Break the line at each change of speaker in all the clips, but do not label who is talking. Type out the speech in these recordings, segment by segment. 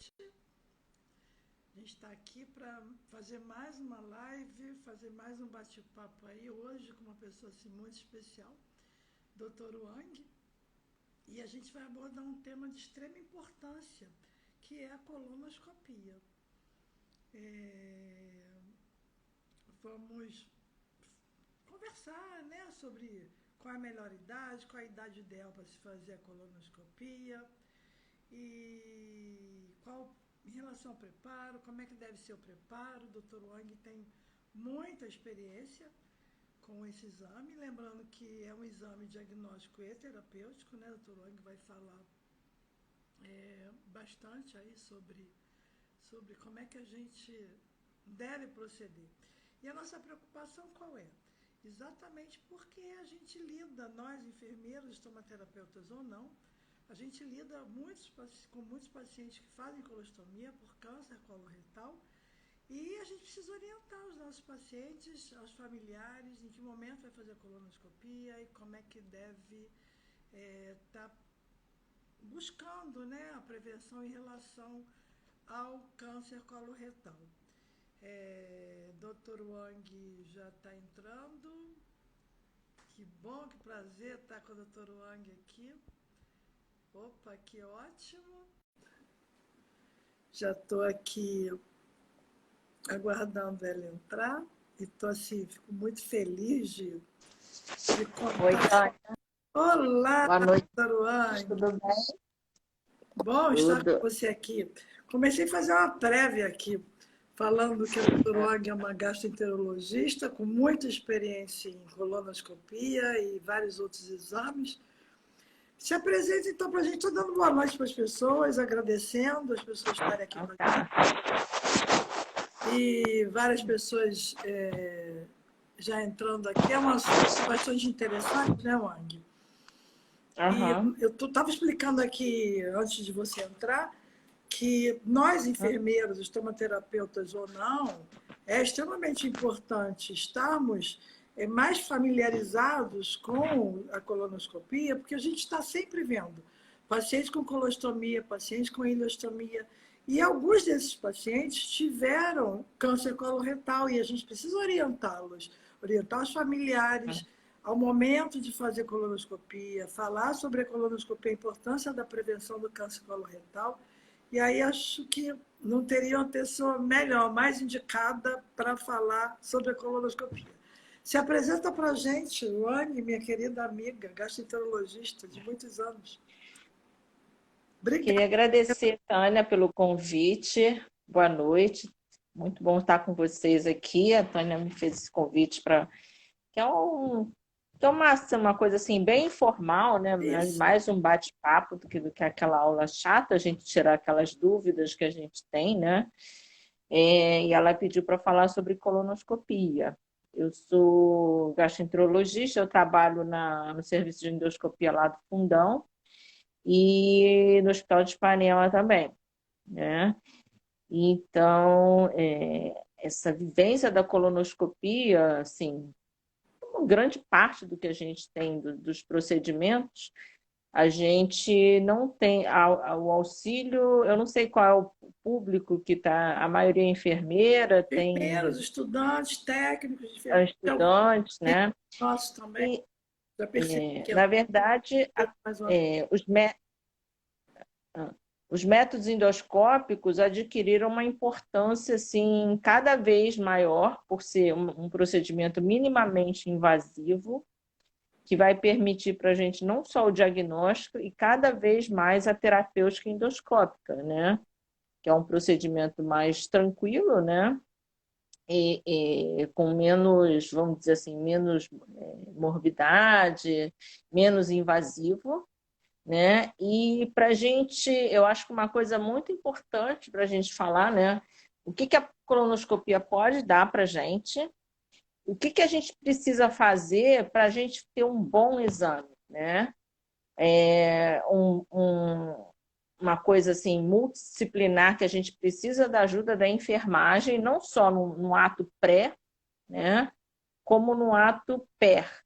A gente está aqui para fazer mais uma live, fazer mais um bate-papo aí, hoje com uma pessoa assim, muito especial, Dr. Wang, e a gente vai abordar um tema de extrema importância, que é a colonoscopia. Vamos conversar, né, sobre qual é a melhor idade, qual é a idade ideal para se fazer a colonoscopia e qual, em relação ao preparo, como é que deve ser o preparo. O Dr. Wang tem muita experiência com esse exame, lembrando que é um exame diagnóstico e terapêutico, né? O Dr. Wang vai falar bastante aí sobre como é que a gente deve proceder. E a nossa preocupação qual é? Exatamente porque a gente lida, nós enfermeiros, estomaterapeutas ou não, a gente lida com muitos pacientes que fazem colostomia por câncer coloretal e a gente precisa orientar os nossos pacientes, aos familiares, em que momento vai fazer a colonoscopia e como é que deve estar buscando, né, a prevenção em relação ao câncer coloretal. Dr. Wang já está entrando. Que bom, que prazer estar com o Dr. Wang aqui. Opa, que ótimo. Já estou aqui aguardando ela entrar e estou assim, fico muito feliz de contar.
Oi, Tânia.
Olá,
Boa noite.
Dr. Wang.
Tudo bem?
Bom estar com você aqui. Comecei a fazer uma prévia aqui, falando que a Dr. Wang é uma gastroenterologista com muita experiência em colonoscopia e vários outros exames. Se apresente, então, para a gente. Estou dando boa noite para as pessoas, agradecendo as pessoas estarem aqui com a gente. E várias pessoas já entrando aqui. É um assunto bastante interessante, né, Wang?
Uhum.
E eu estava explicando aqui, antes de você entrar, que nós, enfermeiros, estomaterapeutas ou não, é extremamente importante estarmos mais familiarizados com a colonoscopia, porque a gente está sempre vendo pacientes com colostomia, pacientes com ileostomia, e alguns desses pacientes tiveram câncer coloretal e a gente precisa orientá-los, orientar os familiares ao momento de fazer colonoscopia, falar sobre a colonoscopia, a importância da prevenção do câncer coloretal. E aí acho que não teria uma pessoa melhor, mais indicada para falar sobre a colonoscopia. Se apresenta para a gente, Wang, minha querida amiga, gastroenterologista de muitos anos. Obrigada.
Queria agradecer, Tânia, pelo convite. Boa noite. Muito bom estar com vocês aqui. A Tânia me fez esse convite para que é uma coisa assim bem informal, né?
Isso.
Mais um bate-papo do que aquela aula chata, a gente tirar aquelas dúvidas que a gente tem, né? E ela pediu para falar sobre colonoscopia. Eu sou gastroenterologista, eu trabalho no serviço de endoscopia lá do Fundão e no Hospital de Ipanema também, né? Então, essa vivência da colonoscopia, assim, uma grande parte do que a gente tem dos procedimentos, a gente não tem o auxílio, eu não sei qual é o público que está, a maioria é enfermeira, tem
Enfermeiros, estudantes, técnicos de enfermagem.
estudantes, né?
Nossos também.
E,
Já percebi que
na verdade,
mais uma...
os métodos endoscópicos adquiriram uma importância assim, cada vez maior, por ser um procedimento minimamente invasivo, que vai permitir para a gente não só o diagnóstico e cada vez mais a terapêutica endoscópica, né? Que é um procedimento mais tranquilo, né? E com menos, vamos dizer assim, menos morbidade, menos invasivo, né? E para a gente, eu acho que uma coisa muito importante para a gente falar, né? O que a colonoscopia pode dar para a gente, o que a gente precisa fazer para a gente ter um bom exame, né? Uma coisa assim multidisciplinar que a gente precisa da ajuda da enfermagem, não só no ato pré, né? Como no ato per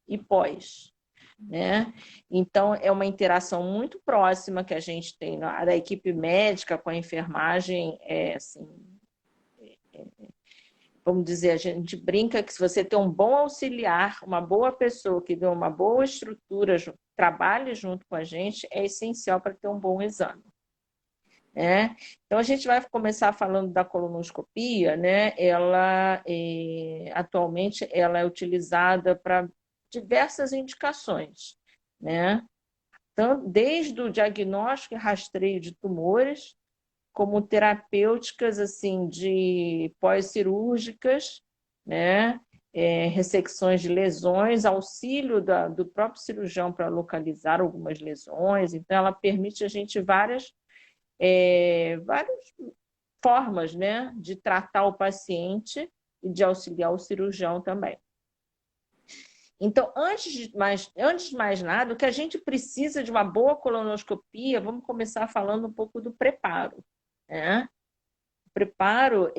e pós. né? Então, é uma interação muito próxima que a gente tem da equipe médica com a enfermagem, assim, vamos dizer, a gente brinca que se você tem um bom auxiliar, uma boa pessoa que dê uma boa estrutura, trabalhe junto com a gente, é essencial para ter um bom exame. Né? Então, a gente vai começar falando da colonoscopia, né? Ela, atualmente, ela é utilizada para diversas indicações, né? Então, desde o diagnóstico e rastreio de tumores, como terapêuticas assim de pós-cirúrgicas, né? Ressecções de lesões, auxílio do próprio cirurgião para localizar algumas lesões. Então, ela permite a gente várias formas, né, de tratar o paciente e de auxiliar o cirurgião também. Então, antes de mais nada, o que a gente precisa de uma boa colonoscopia, vamos começar falando um pouco do preparo, né? O preparo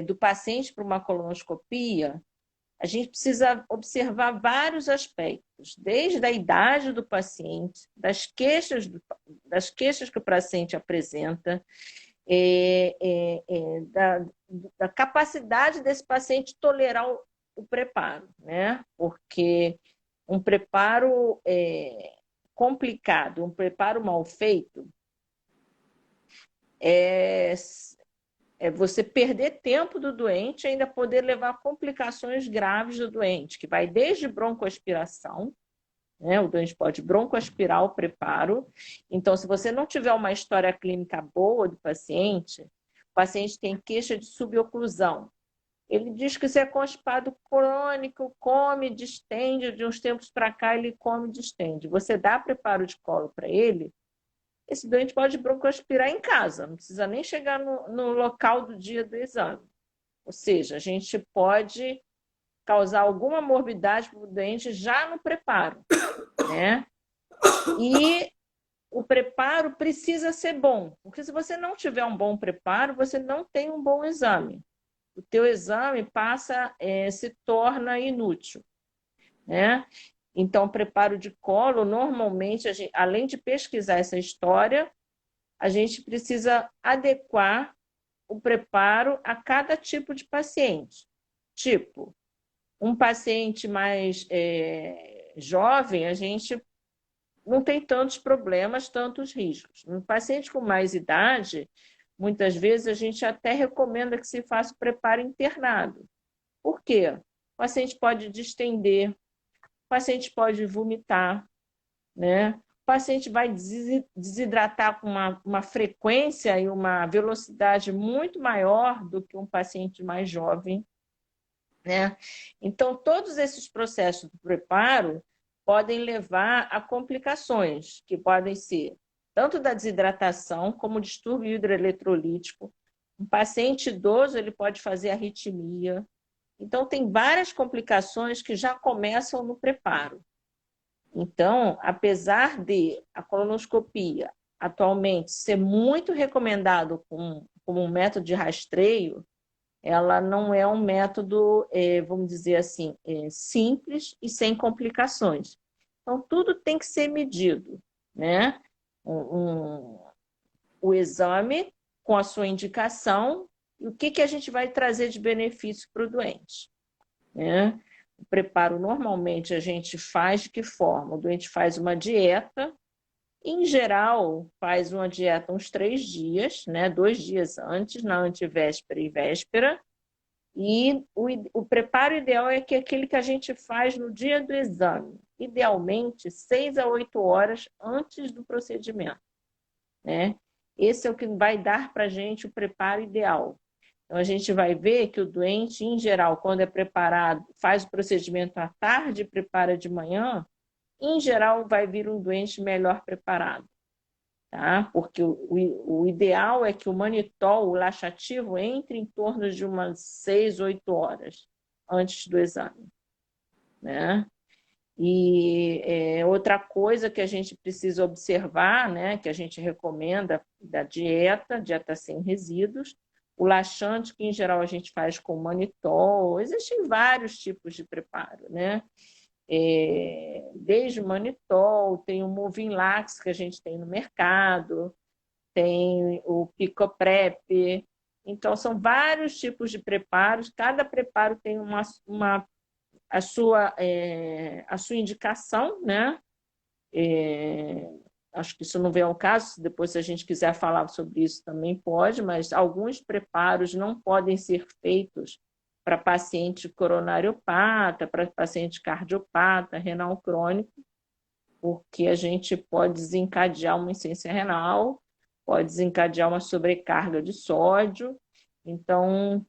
do paciente para uma colonoscopia, a gente precisa observar vários aspectos, desde a idade do paciente, das queixas que o paciente apresenta, da capacidade desse paciente tolerar o preparo, né? Porque um preparo complicado, um preparo mal feito, é você perder tempo do doente e ainda poder levar a complicações graves do doente, que vai desde broncoaspiração, né? O doente pode broncoaspirar o preparo. Então, se você não tiver uma história clínica boa do paciente, o paciente tem queixa de suboclusão. Ele diz que isso é constipado crônico, come, distende, de uns tempos para cá ele come, distende. Você dá preparo de colo para ele, esse doente pode broncoaspirar em casa, não precisa nem chegar no local do dia do exame. Ou seja, a gente pode causar alguma morbidade para o doente já no preparo, né? E o preparo precisa ser bom, porque se você não tiver um bom preparo, você não tem um bom exame. O teu exame se torna inútil, né? Então, preparo de colo, normalmente, além de pesquisar essa história, a gente precisa adequar o preparo a cada tipo de paciente. Tipo, um paciente mais jovem, a gente não tem tantos problemas, tantos riscos. Um paciente com mais idade, muitas vezes a gente até recomenda que se faça o preparo internado. Por quê? O paciente pode distender, o paciente pode vomitar, né? O paciente vai desidratar com uma frequência e uma velocidade muito maior do que um paciente mais jovem, né? Então, todos esses processos do preparo podem levar a complicações, que podem ser tanto da desidratação como distúrbio hidroeletrolítico. Um paciente idoso ele pode fazer arritmia. Então, tem várias complicações que já começam no preparo. Então, apesar de a colonoscopia atualmente ser muito recomendado como um método de rastreio, ela não é um método, vamos dizer assim, simples e sem complicações. Então, tudo tem que ser medido, né? O exame com a sua indicação e o que a gente vai trazer de benefício para o doente, né? O preparo, normalmente, a gente faz de que forma? O doente faz uma dieta, em geral, faz uma dieta uns 3 dias, né? 2 dias antes, na antivéspera e véspera, e o preparo ideal é aquele que a gente faz no dia do exame, idealmente 6 a 8 horas antes do procedimento, né? Esse é o que vai dar para a gente o preparo ideal. Então, a gente vai ver que o doente, em geral, quando é preparado, faz o procedimento à tarde e prepara de manhã, em geral, vai vir um doente melhor preparado. Tá? Porque o ideal é que o manitol, o laxativo, entre em torno de umas 6, 8 horas antes do exame, né? E outra coisa que a gente precisa observar, né, que a gente recomenda da dieta sem resíduos, o laxante, que em geral a gente faz com manitol, existem vários tipos de preparo, né? desde o Manitol, tem o Movinglax que a gente tem no mercado, tem o Picoprep. Então, são vários tipos de preparos, cada preparo tem a sua indicação, né? Acho que isso não vem ao caso, depois se a gente quiser falar sobre isso também pode, mas alguns preparos não podem ser feitos para paciente coronariopata, para paciente cardiopata, renal crônico, porque a gente pode desencadear uma insuficiência renal, pode desencadear uma sobrecarga de sódio. Então,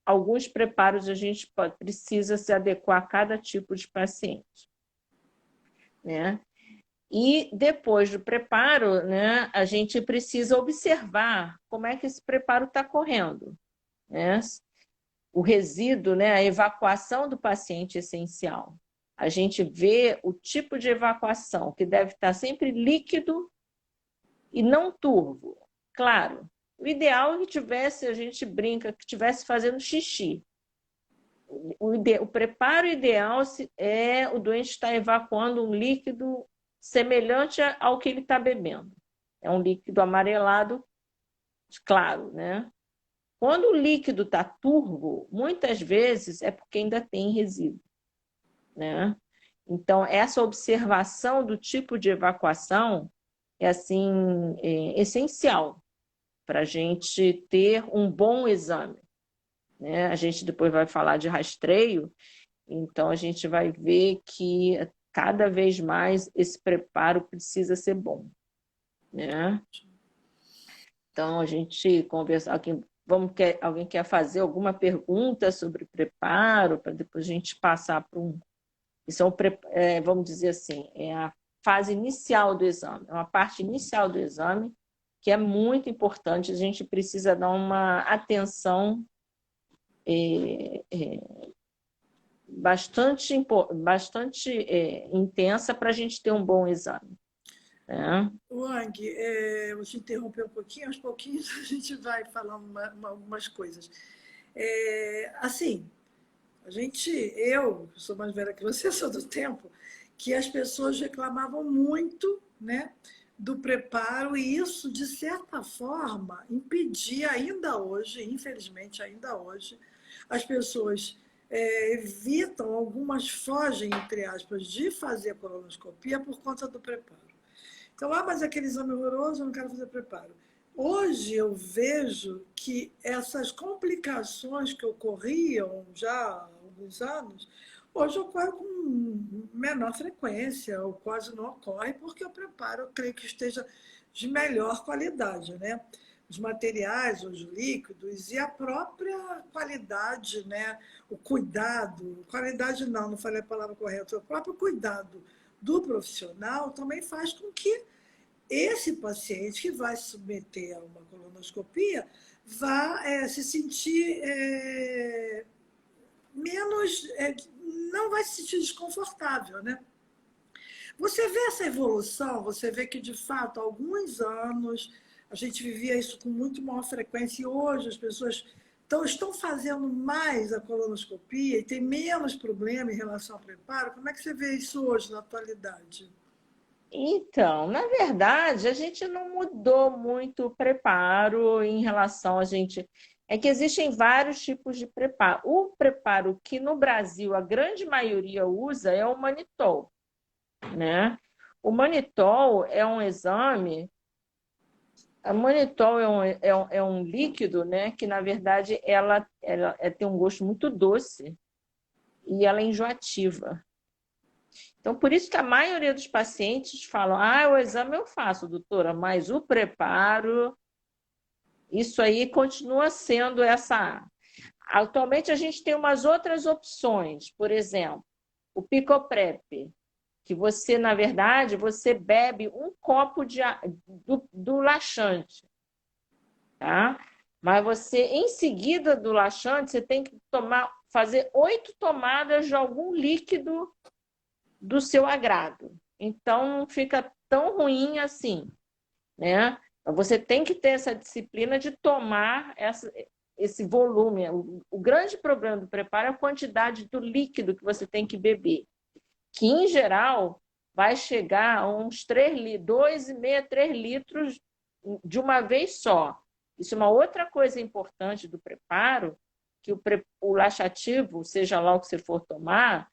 alguns preparos a gente precisa se adequar a cada tipo de paciente, né? E depois do preparo, né, a gente precisa observar como é que esse preparo está correndo, né? O resíduo, né, a evacuação do paciente essencial. A gente vê o tipo de evacuação, que deve estar sempre líquido e não turvo. Claro, o ideal é que tivesse, a gente brinca, que tivesse fazendo xixi. O preparo ideal é o doente estar evacuando um líquido semelhante ao que ele está bebendo. É um líquido amarelado, claro, né? Quando o líquido está turvo, muitas vezes é porque ainda tem resíduo, né? Então, essa observação do tipo de evacuação é, assim, essencial para a gente ter um bom exame, né? A gente depois vai falar de rastreio, então a gente vai ver que cada vez mais esse preparo precisa ser bom, né? Então, a gente conversa. Alguém quer fazer alguma pergunta sobre preparo, para depois a gente passar para um. Isso vamos dizer assim, é a fase inicial do exame, é uma parte inicial do exame que é muito importante, a gente precisa dar uma atenção bastante intensa para a gente ter um bom exame, né?
Wang, vou te interromper um pouquinho, aos pouquinhos a gente vai falando algumas coisas. Assim, eu sou mais velha que você, sou do tempo, que as pessoas reclamavam muito, né, do preparo, e isso, de certa forma, impedia ainda hoje, infelizmente ainda hoje, as pessoas evitam, algumas fogem, entre aspas, de fazer a colonoscopia por conta do preparo. Então, mas aquele exame horroroso, eu não quero fazer preparo. Hoje eu vejo que essas complicações que ocorriam já há alguns anos, hoje ocorrem com menor frequência, ou quase não ocorre, porque o preparo, eu creio que esteja de melhor qualidade, né? Os materiais, os líquidos e a própria qualidade, né? O cuidado, qualidade não falei a palavra correta, o próprio cuidado do profissional também faz com que esse paciente que vai se submeter a uma colonoscopia vá se sentir menos, não vai se sentir desconfortável, né? Você vê essa evolução, você vê que, de fato, há alguns anos a gente vivia isso com muito maior frequência e hoje as pessoas estão fazendo mais a colonoscopia e tem menos problema em relação ao preparo. Como é que você vê isso hoje, na atualidade?
Então, na verdade, a gente não mudou muito o preparo em relação a gente. É que existem vários tipos de preparo. O preparo que no Brasil a grande maioria usa é o manitol, né? O manitol é um exame. A manitol é um líquido, né? Que na verdade ela tem um gosto muito doce e ela é enjoativa. Então, por isso que a maioria dos pacientes falam: o exame eu faço, doutora, mas o preparo, isso aí continua sendo essa. Atualmente, a gente tem umas outras opções, por exemplo, o Picoprep, que você, na verdade, você bebe um copo do laxante, tá? Mas você, em seguida do laxante, você tem que fazer 8 tomadas de algum líquido do seu agrado. Então, não fica tão ruim assim, né? Você tem que ter essa disciplina de tomar esse volume. O grande problema do preparo é a quantidade do líquido que você tem que beber. que, em geral, vai chegar a uns 2,5, 3 litros de uma vez só. Isso é uma outra coisa importante do preparo, que o laxativo, seja lá o que você for tomar,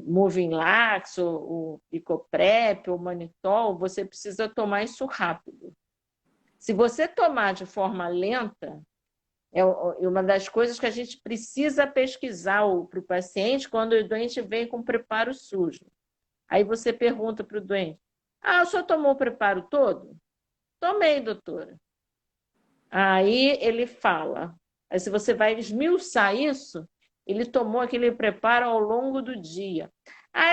Moving-Lax, o Icoprep, o Manitol, você precisa tomar isso rápido. Se você tomar de forma lenta, é uma das coisas que a gente precisa pesquisar para o paciente quando o doente vem com preparo sujo. Aí você pergunta para o doente: o senhor tomou o preparo todo? Tomei, doutora. Aí ele fala. Aí se você vai esmiuçar isso, ele tomou aquele preparo ao longo do dia.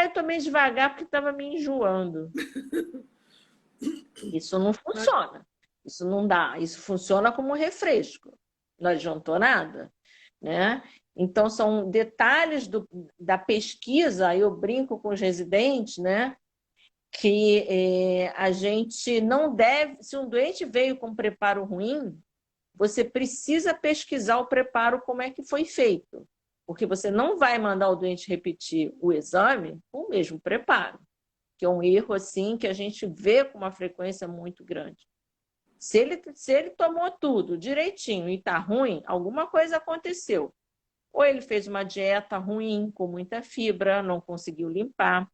Eu tomei devagar porque estava me enjoando. Isso não funciona. Isso não dá. Isso funciona como refresco. Não adiantou nada, né? Então, são detalhes da pesquisa, eu brinco com os residentes, né? Que a gente não deve... Se um doente veio com preparo ruim, você precisa pesquisar o preparo, como é que foi feito. Porque você não vai mandar o doente repetir o exame com o mesmo preparo, que é um erro assim que a gente vê com uma frequência muito grande. Se ele tomou tudo direitinho e está ruim, alguma coisa aconteceu. Ou ele fez uma dieta ruim, com muita fibra, não conseguiu limpar.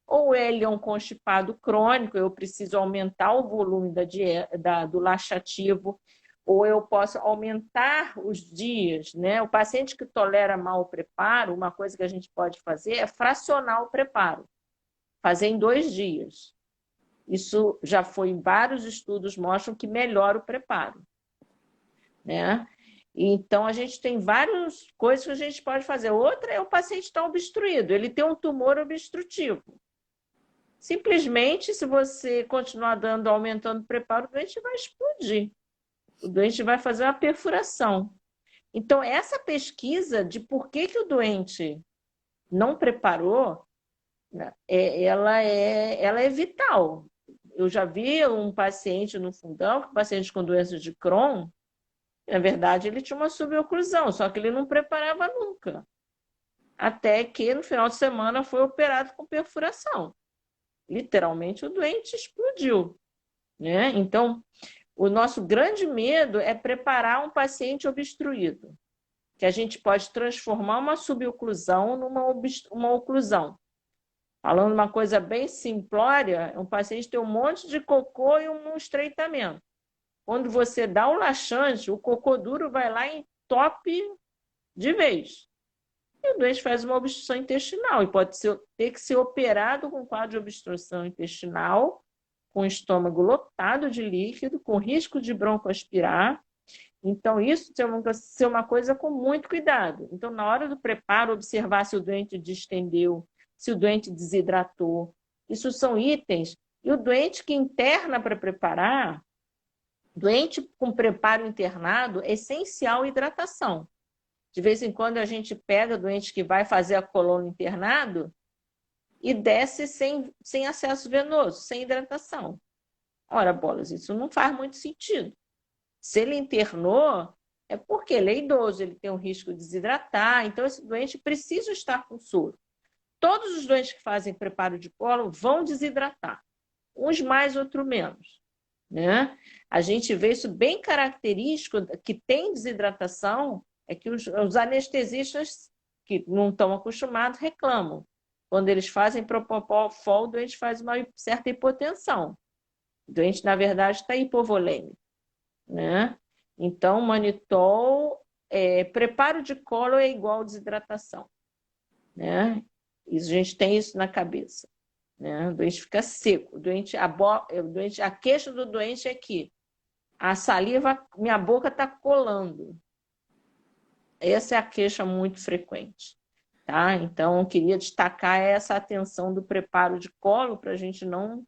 Ou ele é um constipado crônico, eu preciso aumentar o volume do laxativo, ou eu posso aumentar os dias, né? O paciente que tolera mal o preparo, uma coisa que a gente pode fazer é fracionar o preparo, fazer em 2 dias. Isso já foi em vários estudos, mostram que melhora o preparo, né? Então, a gente tem várias coisas que a gente pode fazer. Outra é o paciente estar obstruído, ele tem um tumor obstrutivo. Simplesmente, se você continuar aumentando o preparo, o doente vai explodir. O doente vai fazer uma perfuração. Então, essa pesquisa de por que o doente não preparou, ela é vital. Eu já vi um paciente no fundão, um paciente com doença de Crohn, na verdade, ele tinha uma suboclusão, só que ele não preparava nunca. Até que, no final de semana, foi operado com perfuração. Literalmente, o doente explodiu, né? Então, o nosso grande medo é preparar um paciente obstruído, que a gente pode transformar uma suboclusão uma oclusão. Falando uma coisa bem simplória, um paciente tem um monte de cocô e um estreitamento. Quando você dá o laxante, o cocô duro vai lá e entope de vez. E o doente faz uma obstrução intestinal e pode ter que ser operado com quadro de obstrução intestinal, com o estômago lotado de líquido, com risco de broncoaspirar. Então, isso tem que ser uma coisa com muito cuidado. Então, na hora do preparo, observar se o doente distendeu, se o doente desidratou. Isso são itens. E o doente que interna para preparar, doente com preparo internado, é essencial hidratação. De vez em quando a gente pega doente que vai fazer a colônia internado e desce sem acesso venoso, sem hidratação. Ora, bolas, isso não faz muito sentido. Se ele internou, é porque ele é idoso, ele tem um risco de desidratar, então esse doente precisa estar com soro. Todos os doentes que fazem preparo de colo vão desidratar, uns mais, outros menos, né? A gente vê isso bem característico, que tem desidratação, é que os anestesistas que não estão acostumados reclamam. Quando eles fazem propofol, o doente faz uma certa hipotensão. O doente, na verdade, está hipovolêmico, né? Então, manitol, preparo de colo é igual desidratação, né? A gente tem isso na cabeça, né? O doente fica seco. A queixa do doente é que a saliva, minha boca está colando. Essa é a queixa muito frequente, tá? Então, eu queria destacar essa atenção do preparo de colo para a gente não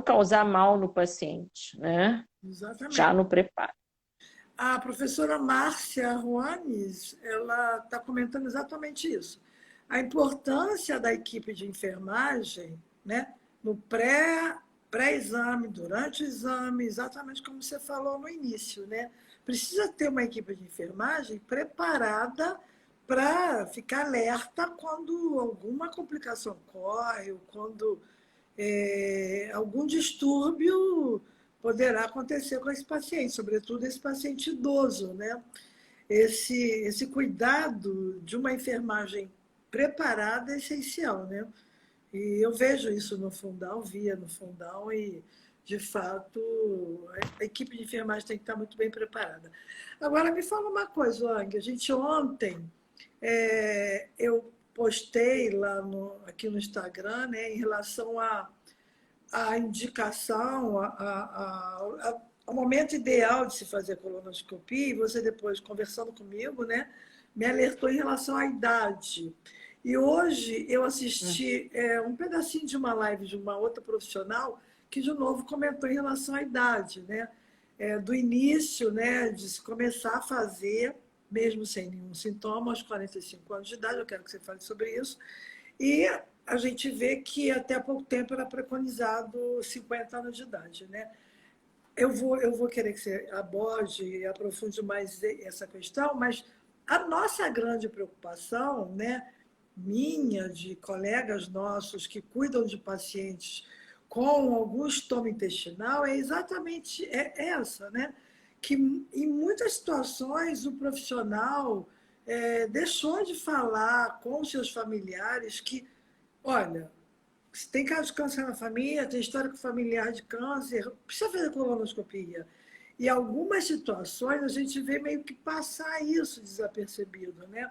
causar mal no paciente, né?
Exatamente.
Já no preparo.
A professora Márcia Ruanes, ela está comentando exatamente isso. A importância da equipe de enfermagem, né, no pré-exame, durante o exame, exatamente como você falou no início, né? Precisa ter uma equipe de enfermagem preparada para ficar alerta quando alguma complicação ocorre, ou quando algum distúrbio poderá acontecer com esse paciente, sobretudo esse paciente idoso, né? Esse cuidado de uma enfermagem preparada é essencial, né? E eu vejo isso no Fundão, via no Fundão, e, de fato, a equipe de enfermagem tem que estar muito bem preparada. Agora, me fala uma coisa, Lang, a gente ontem, eu postei lá aqui no Instagram, né, em relação à indicação, ao momento ideal de se fazer colonoscopia, e você depois, conversando comigo, né, me alertou em relação à idade. E hoje eu assisti um pedacinho de uma live de uma outra profissional que, de novo, comentou em relação à idade, né? Do início, né, de se começar a fazer, mesmo sem nenhum sintoma, aos 45 anos de idade. Eu quero que você fale sobre isso. E a gente vê que até há pouco tempo era preconizado 50 anos de idade, né? Eu vou querer que você aborde e aprofunde mais essa questão, mas a nossa grande preocupação, né, minha, de colegas nossos que cuidam de pacientes com algum estoma intestinal, é exatamente essa, né? Que em muitas situações o profissional deixou de falar com os seus familiares que, olha, se tem caso de câncer na família, tem histórico familiar de câncer, precisa fazer colonoscopia. E algumas situações a gente vê meio que passar isso desapercebido, né?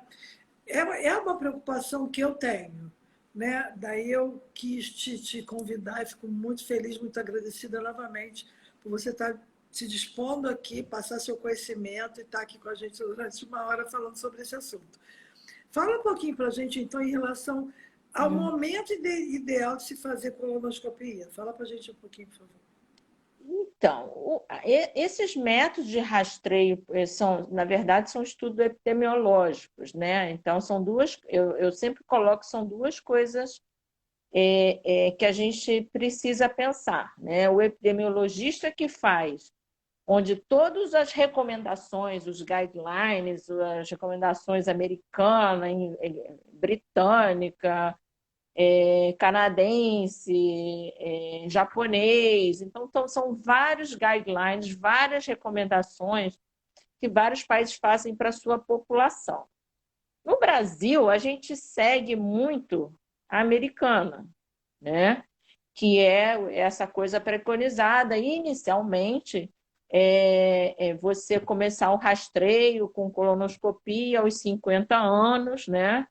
É uma preocupação que eu tenho, né? Daí eu quis te convidar e fico muito feliz, muito agradecida novamente por você estar se dispondo aqui, passar seu conhecimento e estar aqui com a gente durante uma hora falando sobre esse assunto. Fala um pouquinho para a gente, então, em relação ao momento ideal de se fazer colonoscopia. Fala para a gente um pouquinho, por favor.
Então, esses métodos de rastreio são, na verdade, são estudos epidemiológicos, né? Então, eu sempre coloco que são duas coisas que a gente precisa pensar, né? O epidemiologista que faz, onde todas as recomendações, os guidelines, as recomendações americana, britânica, canadense, japonês. Então, são vários guidelines, várias recomendações que vários países fazem para a sua população. No Brasil, a gente segue muito a americana, né? Que é essa coisa preconizada inicialmente, você começar o rastreio com colonoscopia aos 50 anos, né?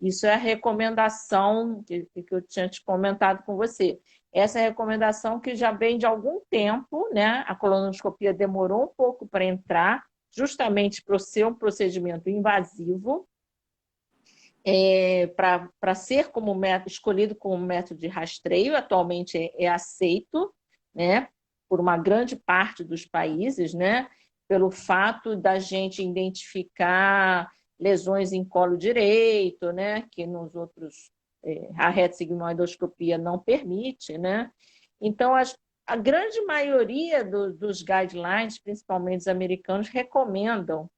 Isso é a recomendação que eu tinha te comentado com você. Essa é a recomendação que já vem de algum tempo, né? A colonoscopia demorou um pouco para entrar, justamente por ser um procedimento invasivo, para ser como escolhido como método de rastreio. Atualmente é aceito, né? Por uma grande parte dos países, né? Pelo fato da gente identificar lesões em colo direito, né? Que nos outros a retossigmoidoscopia não permite, né? Então, a grande maioria dos guidelines, principalmente os americanos, recomendam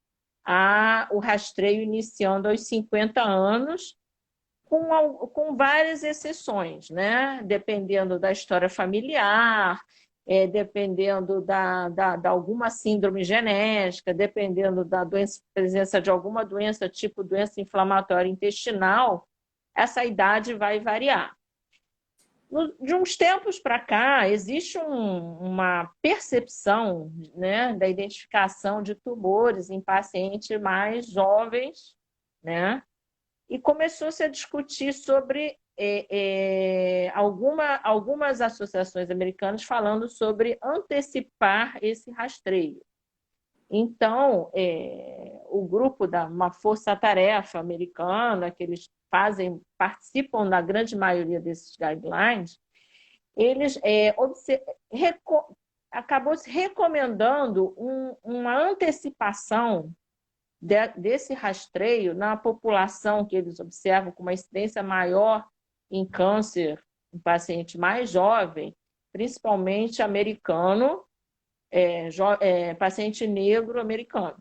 o rastreio iniciando aos 50 anos, com várias exceções, né? Dependendo da história familiar, dependendo da alguma síndrome genética, dependendo da presença de alguma doença, tipo doença inflamatória intestinal, essa idade vai variar. De uns tempos para cá, existe uma percepção, né, da identificação de tumores em pacientes mais jovens, né? E começou-se a discutir sobre algumas associações americanas falando sobre antecipar esse rastreio. Então, o grupo uma força-tarefa americana, que eles participam da grande maioria desses guidelines, eles acabou se recomendando uma antecipação desse rastreio na população que eles observam com uma incidência maior em câncer em paciente mais jovem, principalmente americano, paciente negro americano,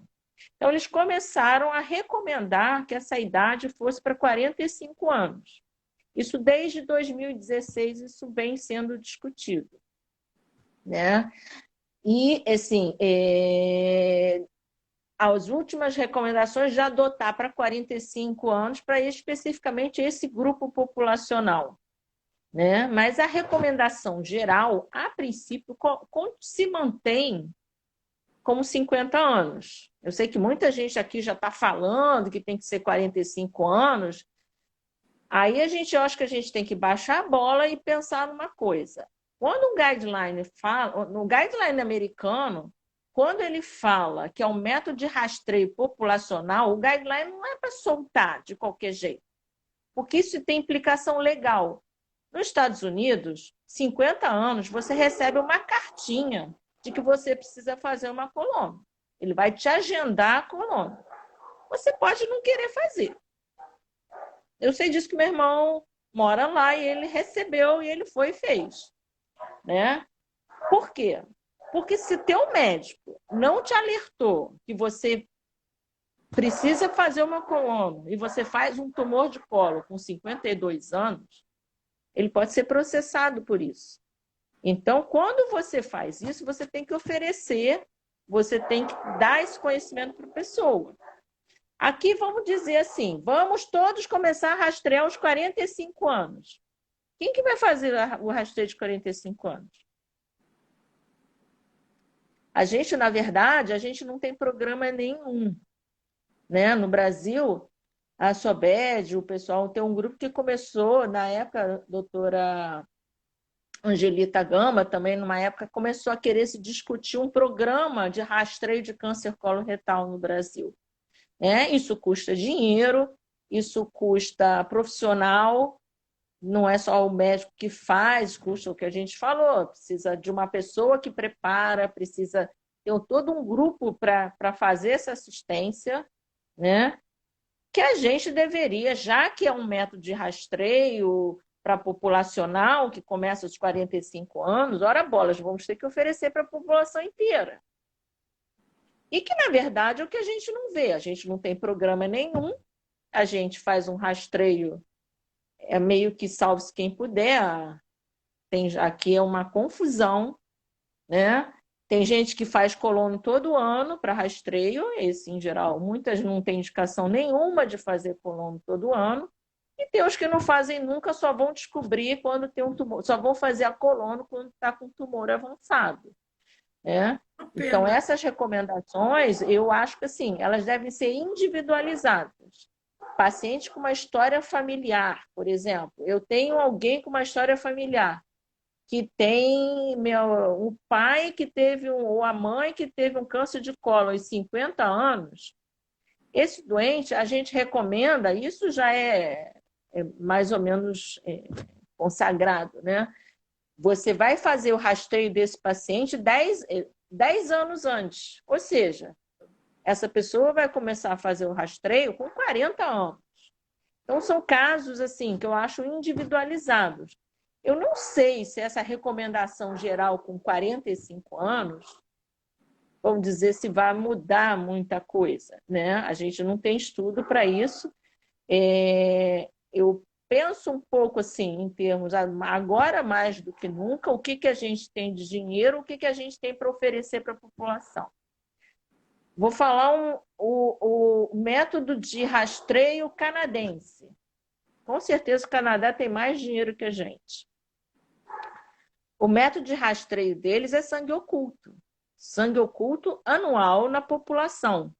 Então, eles começaram a recomendar que essa idade fosse para 45 anos. Isso desde 2016, isso vem sendo discutido, né? E, assim, as últimas recomendações de adotar para 45 anos para especificamente esse grupo populacional, né? Mas a recomendação geral, a princípio, se mantém como 50 anos. Eu sei que muita gente aqui já está falando que tem que ser 45 anos. Aí eu acho que a gente tem que baixar a bola e pensar numa coisa. Quando um guideline fala, no guideline americano, quando ele fala que é um método de rastreio populacional, o guideline não é para soltar de qualquer jeito, porque isso tem implicação legal. Nos Estados Unidos, 50 anos, você recebe uma cartinha de que você precisa fazer uma colônia. Ele vai te agendar a colônia. Você pode não querer fazer. Eu sei disso que meu irmão mora lá e ele recebeu e ele foi e fez, né? Por quê? Porque se teu médico não te alertou que você precisa fazer uma colônia e você faz um tumor de colo com 52 anos, ele pode ser processado por isso. Então, quando você faz isso, você tem que oferecer, você tem que dar esse conhecimento para a pessoa. Aqui vamos dizer assim, vamos todos começar a rastrear aos 45 anos. Quem que vai fazer o rastreio de 45 anos? A gente, na verdade, a gente não tem programa nenhum, né? No Brasil, a SOBED, o pessoal tem um grupo que começou, na época, a doutora Angelita Gama, também numa época, começou a querer se discutir um programa de rastreio de câncer coloretal no Brasil. Isso custa dinheiro, isso custa profissional, não é só o médico que faz, custa o que a gente falou, precisa de uma pessoa que prepara, precisa ter todo um grupo para fazer essa assistência, né? Que a gente deveria, já que é um método de rastreio para populacional, que começa aos 45 anos, ora bolas, vamos ter que oferecer para a população inteira. E que, na verdade, é o que a gente não vê. A gente não tem programa nenhum, a gente faz um rastreio, é meio que salve-se quem puder. Aqui é uma confusão, né? Tem gente que faz colono todo ano para rastreio, esse em geral, muitas não têm indicação nenhuma de fazer colono todo ano, e tem os que não fazem nunca, só vão descobrir quando tem um tumor, só vão fazer a colono quando está com tumor avançado, né? Então, essas recomendações, eu acho que assim, elas devem ser individualizadas. Paciente com uma história familiar, por exemplo. Eu tenho alguém com uma história familiar que tem um pai que teve, ou a mãe que teve um câncer de colo aos 50 anos. Esse doente, a gente recomenda, isso já é mais ou menos consagrado, né? Você vai fazer o rastreio desse paciente 10 anos antes. Ou seja, essa pessoa vai começar a fazer o rastreio com 40 anos. Então, são casos assim que eu acho individualizados. Eu não sei se essa recomendação geral com 45 anos, vamos dizer, se vai mudar muita coisa, né? A gente não tem estudo para isso. Eu penso um pouco assim, em termos, agora mais do que nunca, o que a gente tem de dinheiro, o que a gente tem para oferecer para a população. Vou falar o método de rastreio canadense. Com certeza o Canadá tem mais dinheiro que a gente. O método de rastreio deles é sangue oculto. Sangue oculto anual na população.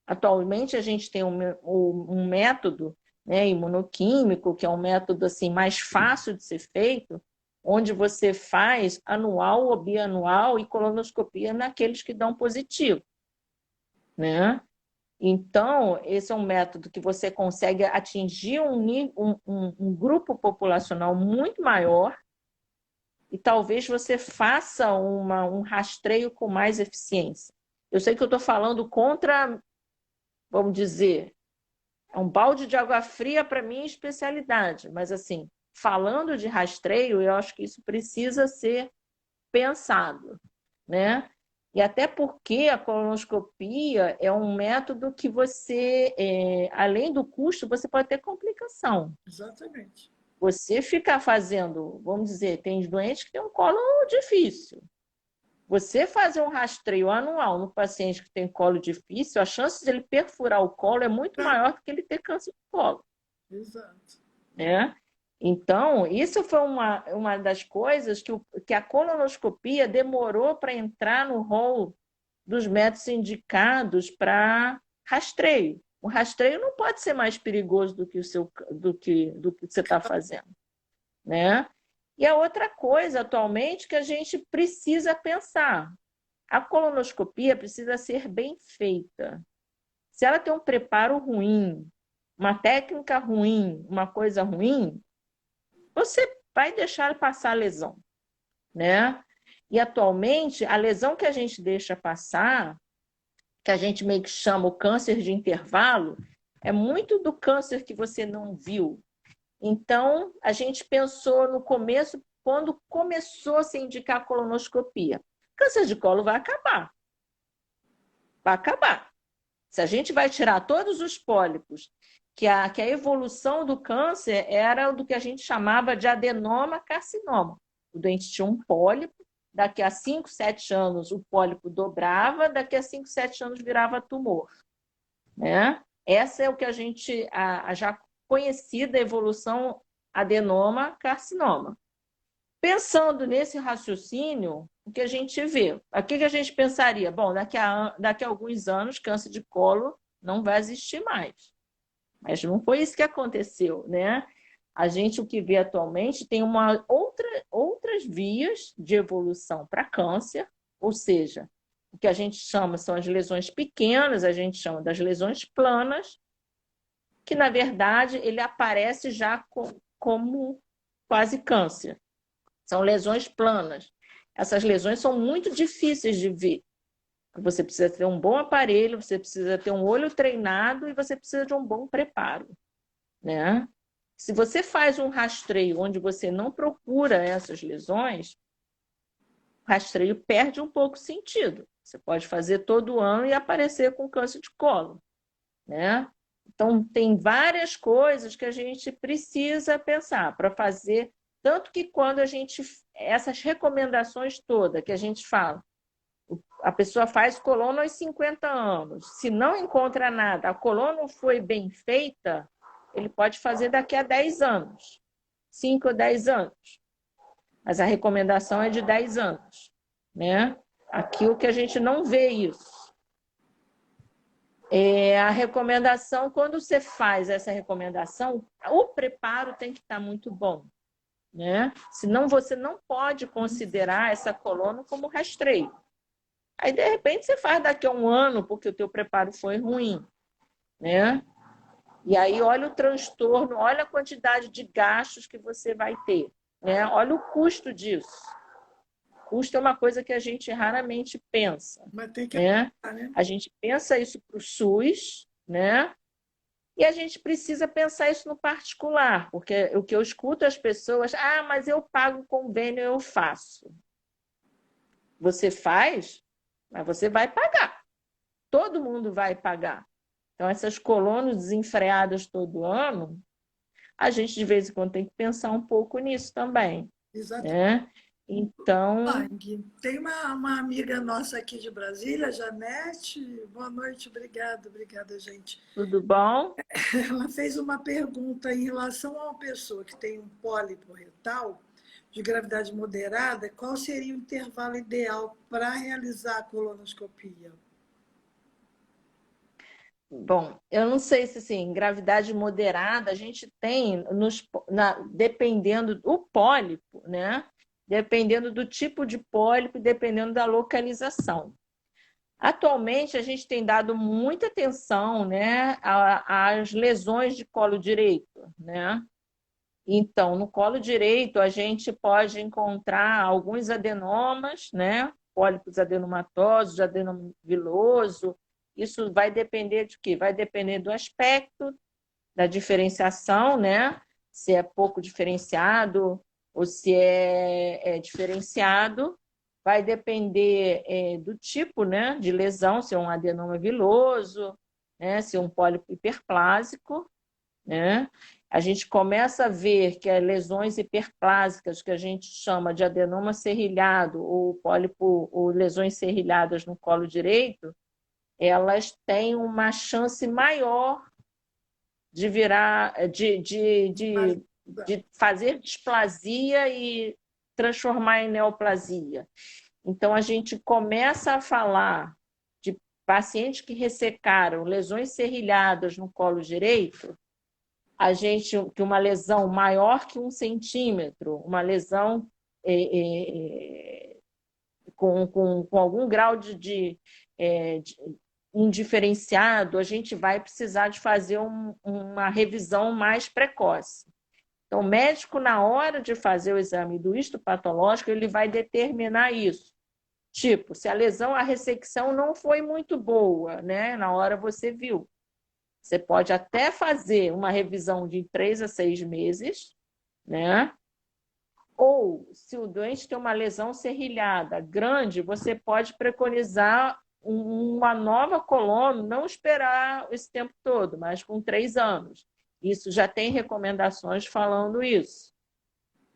Atualmente a gente tem um método, né, imunoquímico, que é um método assim, mais fácil de ser feito, onde você faz anual ou bianual e colonoscopia naqueles que dão positivo, né? Então, esse é um método que você consegue atingir um grupo populacional muito maior e talvez você faça um rastreio com mais eficiência. Eu sei que eu estou falando contra, vamos dizer, um balde de água fria para minha especialidade, mas assim, falando de rastreio, eu acho que isso precisa ser pensado, né? E até porque a colonoscopia é um método que você, além do custo, você pode ter complicação.
Exatamente.
Você ficar fazendo, vamos dizer, tem doentes que têm um colo difícil. Você fazer um rastreio anual no paciente que tem colo difícil, a chance de ele perfurar o colo é muito maior do que ele ter câncer de colo.
Exato.
Né? Então, isso foi uma das coisas que a colonoscopia demorou para entrar no rol dos métodos indicados para rastreio. O rastreio não pode ser mais perigoso do que você está fazendo, né? E a outra coisa, atualmente, que a gente precisa pensar, a colonoscopia precisa ser bem feita. Se ela tem um preparo ruim, uma técnica ruim, uma coisa ruim, você vai deixar passar a lesão, né? E atualmente, a lesão que a gente deixa passar, que a gente meio que chama o câncer de intervalo, é muito do câncer que você não viu. Então, a gente pensou no começo, quando começou a se indicar a colonoscopia. Câncer de colo vai acabar. Vai acabar. Se a gente vai tirar todos os pólipos, que a evolução do câncer era do que a gente chamava de adenoma carcinoma. O doente tinha um pólipo, daqui a 5, 7 anos o pólipo dobrava, daqui a 5, 7 anos virava tumor. Né? Essa é o que a gente já conhecida evolução adenoma carcinoma. Pensando nesse raciocínio, o que a gente vê? O que a gente pensaria? Bom, daqui a alguns anos, câncer de colo não vai existir mais. Mas não foi isso que aconteceu, né? A gente, o que vê atualmente, tem outras vias de evolução para câncer, ou seja, o que a gente chama são as lesões pequenas, a gente chama das lesões planas, que, na verdade, ele aparece já como quase câncer. São lesões planas. Essas lesões são muito difíceis de ver. Você precisa ter um bom aparelho, você precisa ter um olho treinado e você precisa de um bom preparo, né? Se você faz um rastreio onde você não procura essas lesões, o rastreio perde um pouco o sentido. Você pode fazer todo ano e aparecer com câncer de colo, né? Então, tem várias coisas que a gente precisa pensar para fazer, tanto que quando essas recomendações todas que a gente fala, a pessoa faz coluna aos 50 anos, se não encontra nada, a coluna não foi bem feita, ele pode fazer daqui a 10 anos, 5 ou 10 anos. Mas a recomendação é de 10 anos, né? Aqui o que a gente não vê isso. A recomendação, quando você faz essa recomendação, o preparo tem que estar muito bom, né? Senão você não pode considerar essa coluna como rastreio. Aí, de repente, você faz daqui a um ano, porque o teu preparo foi ruim, né? E aí, olha o transtorno, olha a quantidade de gastos que você vai ter, né? Olha o custo disso. Custo é uma coisa que a gente raramente pensa,
Mas tem que
né?
pensar, né?
A gente pensa isso para o SUS, né? E a gente precisa pensar isso no particular, porque o que eu escuto as pessoas, mas eu pago convênio, eu faço. Você faz, mas você vai pagar. Todo mundo vai pagar. Então, essas colunas desenfreadas todo ano, a gente de vez em quando tem que pensar um pouco nisso também,
Exatamente.
né? Então,
Tem uma amiga nossa aqui de Brasília, Janete. Boa noite, obrigada, gente.
tudo bom?
Ela fez uma pergunta em relação a uma pessoa que tem um pólipo retal de gravidade moderada, qual seria o intervalo ideal para realizar a colonoscopia?
Bom, eu não sei se assim, gravidade moderada, a gente tem, dependendo do pólipo, né? Dependendo do tipo de pólipo, dependendo da localização. Atualmente, a gente tem dado muita atenção, né, às lesões de colo direito, né? Então, no colo direito, a gente pode encontrar alguns adenomas, né? Pólipos adenomatosos, adenoma viloso. Isso vai depender de quê? Vai depender do aspecto, da diferenciação, né? Se é pouco diferenciado ou se é diferenciado. vai depender do tipo, né, de lesão, se é um adenoma viloso, né, se é um pólipo hiperplásico, né? A gente começa a ver que as lesões hiperplásicas, que a gente chama de adenoma serrilhado ou pólipo ou lesões serrilhadas no colo direito, elas têm uma chance maior de virar, de fazer displasia e transformar em neoplasia. Então, a gente começa a falar de pacientes que ressecaram lesões serrilhadas no colo direito, a gente que uma lesão maior que 1 centímetro, uma lesão com algum grau de indiferenciado, a gente vai precisar de fazer uma revisão mais precoce. Então, o médico, na hora de fazer o exame do histopatológico, ele vai determinar isso. Tipo, se a lesão, a ressecção não foi muito boa, né? Na hora você viu. Você pode até fazer uma revisão de 3 a 6 meses, né? Ou, se o doente tem uma lesão serrilhada grande, você pode preconizar uma nova colono, não esperar esse tempo todo, mas com 3 anos. Isso já tem recomendações falando isso,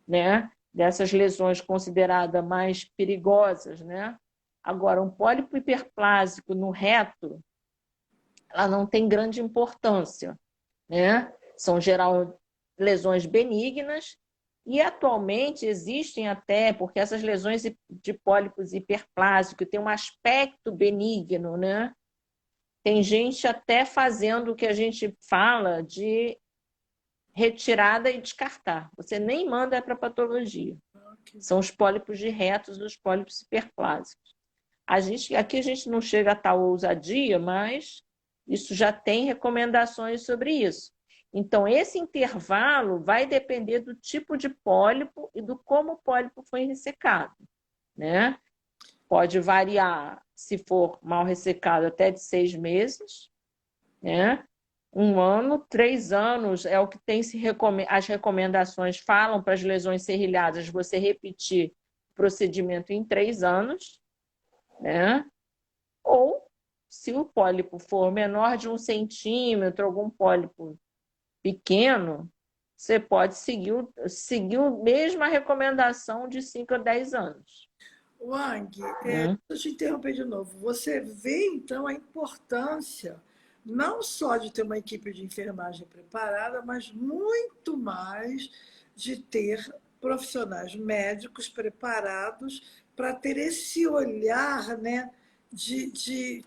né? Dessas lesões consideradas mais perigosas, né? Agora, um pólipo hiperplásico no reto, ela não tem grande importância, né? São geral lesões benignas e atualmente existem até, porque essas lesões de pólipos hiperplásicos têm um aspecto benigno, né? Tem gente até fazendo o que a gente fala de retirada e descartar. Você nem manda para patologia. São os pólipos de retos, os pólipos hiperplásicos. Aqui a gente não chega a tal ousadia, mas isso já tem recomendações sobre isso. Então, esse intervalo vai depender do tipo de pólipo e do como o pólipo foi ressecado, né? Pode variar, se for mal ressecado, até de 6 meses, né? 1 ano, 3 anos é o que tem as recomendações falam para as lesões serrilhadas, você repetir o procedimento em 3 anos, né? Ou, se o pólipo for menor de 1 centímetro, algum pólipo pequeno, você pode seguir a mesma recomendação de 5 a 10 anos.
Wang,
Né?
deixa eu te interromper de novo. Você vê, então, a importância não só de ter uma equipe de enfermagem preparada, mas muito mais de ter profissionais médicos preparados para ter esse olhar, né, de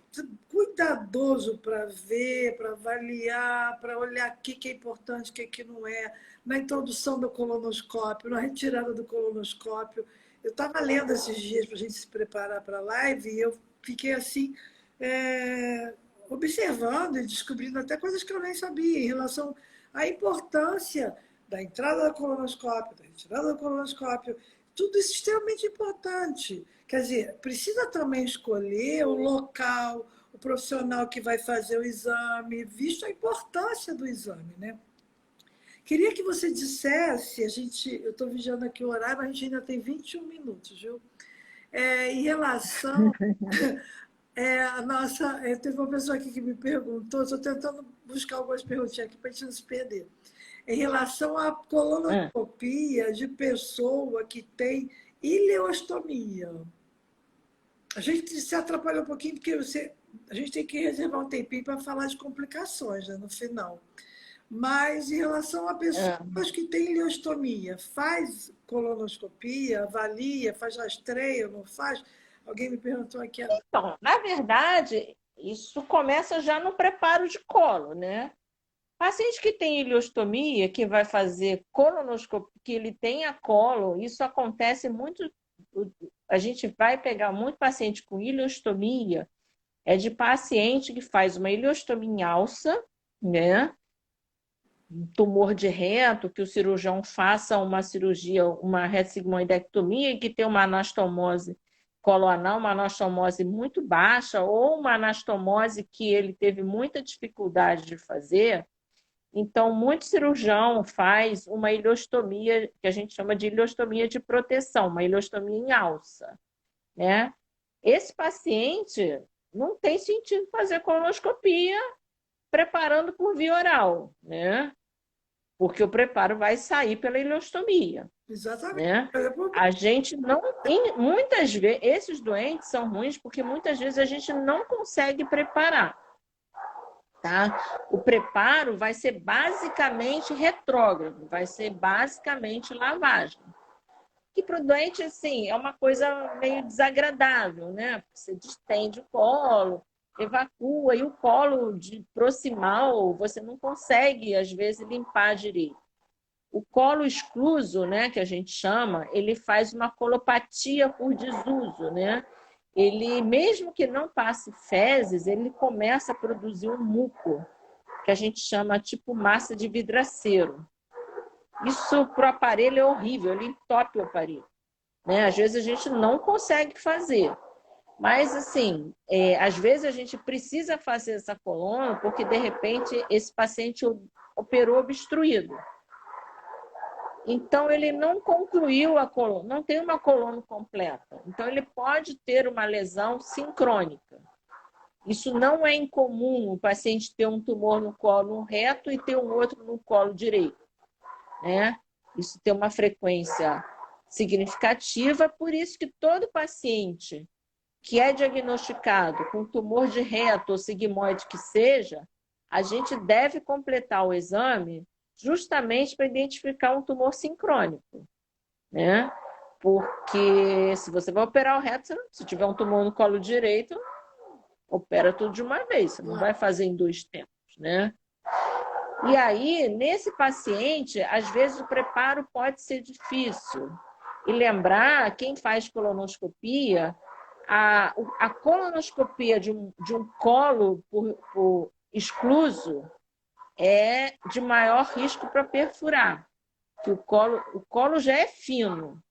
cuidadoso para ver, para avaliar, para olhar o que é importante, o que não é, na introdução do colonoscópio, na retirada do colonoscópio. Eu estava lendo esses dias para a gente se preparar para a live e eu fiquei assim, observando e descobrindo até coisas que eu nem sabia em relação à importância da entrada do colonoscópio, da retirada do colonoscópio. Tudo isso é extremamente importante. Quer dizer, precisa também escolher o local, o profissional que vai fazer o exame, visto a importância do exame, né? Queria que você dissesse, eu estou vigiando aqui o horário, mas a gente ainda tem 21 minutos, viu? Em relação a nossa. Teve uma pessoa aqui que me perguntou, estou tentando buscar algumas perguntinhas aqui para a gente não se perder. Em relação à colonoscopia de pessoa que tem ileostomia. A gente se atrapalhou um pouquinho, porque a gente tem que reservar um tempinho para falar de complicações, né, no final. Mas em relação a pessoas que têm ileostomia, faz colonoscopia, avalia, faz rastreio, não faz? Alguém me perguntou aqui.
Então, na verdade, isso começa já no preparo de colo, né? Paciente que tem ileostomia, que vai fazer colonoscopia, que ele tem a colo, isso acontece muito. A gente vai pegar muito paciente com ileostomia, é de paciente que faz uma ileostomia em alça, né? Tumor de reto, que o cirurgião faça uma cirurgia, uma retsigmoidectomia, que tem uma anastomose coloanal, uma anastomose muito baixa, ou uma anastomose que ele teve muita dificuldade de fazer. Então, muito cirurgião faz uma ileostomia, que a gente chama de ileostomia de proteção, uma ileostomia em alça. né? Esse paciente não tem sentido fazer colonoscopia preparando por via oral, né? Porque o preparo vai sair pela ileostomia,
Exatamente.
né? A gente não, muitas vezes, esses doentes são ruins porque muitas vezes a gente não consegue preparar, tá? O preparo vai ser basicamente retrógrado, vai ser basicamente lavagem. Que para o doente, assim, é uma coisa meio desagradável, né? Você distende o colo, evacua, e o colo de proximal você não consegue, às vezes, limpar direito. O colo excluso, né, que a gente chama, ele faz uma colopatia por desuso, né? Ele, mesmo que não passe fezes, ele começa a produzir um muco, que a gente chama tipo massa de vidraceiro. Isso para o aparelho é horrível, ele entope o aparelho, né? Às vezes a gente não consegue fazer. Mas, assim, às vezes a gente precisa fazer essa coluna porque, de repente, esse paciente operou obstruído. Então, ele não concluiu a coluna, não tem uma coluna completa. Então, ele pode ter uma lesão sincrônica. Isso não é incomum o paciente ter um tumor no colo reto e ter um outro no colo direito, né? Isso tem uma frequência significativa, por isso que todo paciente que é diagnosticado com tumor de reto ou sigmoide que seja, a gente deve completar o exame justamente para identificar um tumor sincrônico, né? Porque se você vai operar o reto, se tiver um tumor no colo direito, opera tudo de uma vez, você não vai fazer em 2 tempos, né? E aí, nesse paciente, às vezes o preparo pode ser difícil. E lembrar, quem faz colonoscopia, a colonoscopia de um colo por excluso é de maior risco para perfurar. Que o colo já é fino.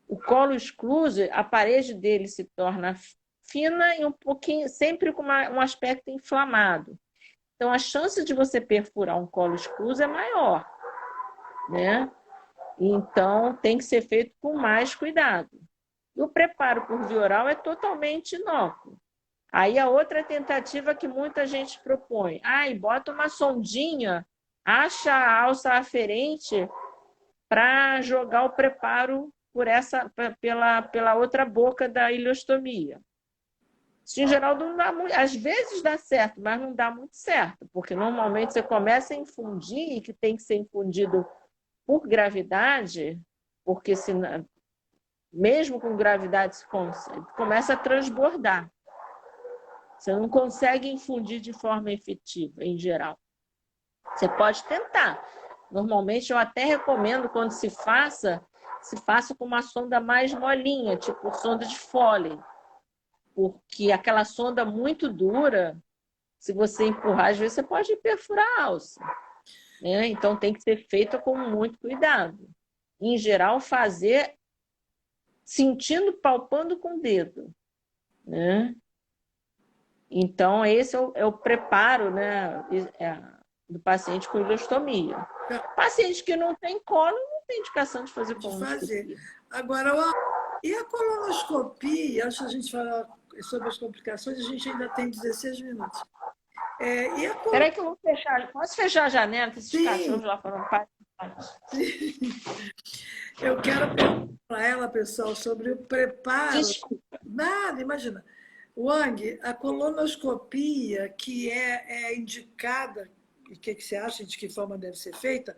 O colo excluso, a parede dele se torna fina e um pouquinho, sempre com um aspecto inflamado. Então, a chance de você perfurar um colo excluso é maior, né? Então, tem que ser feito com mais cuidado. E o preparo por via oral é totalmente inócuo. Aí, a outra tentativa que muita gente propõe, bota uma sondinha, acha a alça aferente para jogar o preparo pela outra boca da ileostomia. Isso, em geral, não dá muito. Às vezes dá certo, mas não dá muito certo, porque normalmente você começa a infundir, que tem que ser infundido por gravidade, porque mesmo com gravidade se começa a transbordar. Você não consegue infundir de forma efetiva, em geral. Você pode tentar. Normalmente, eu até recomendo, quando se faça com uma sonda mais molinha, tipo sonda de Foley, porque aquela sonda muito dura, se você empurrar, às vezes você pode perfurar a alça, né? Então tem que ser feito com muito cuidado. Em geral, fazer sentindo, palpando com o dedo, né? Então, esse é o preparo, né, do paciente com ileostomia. Paciente que não tem colo, não tem indicação de fazer colonoscopia.
Agora, e a colonoscopia, antes da gente falar sobre as complicações, a gente ainda tem 16 minutos.
Espera aí que eu vou fechar. Posso fechar a janela, que esses cachorros lá foram pai.
Eu quero perguntar para ela, pessoal, sobre o preparo.
Desculpa.
Nada, imagina. Wang, a colonoscopia que é indicada, e o que você acha de que forma deve ser feita,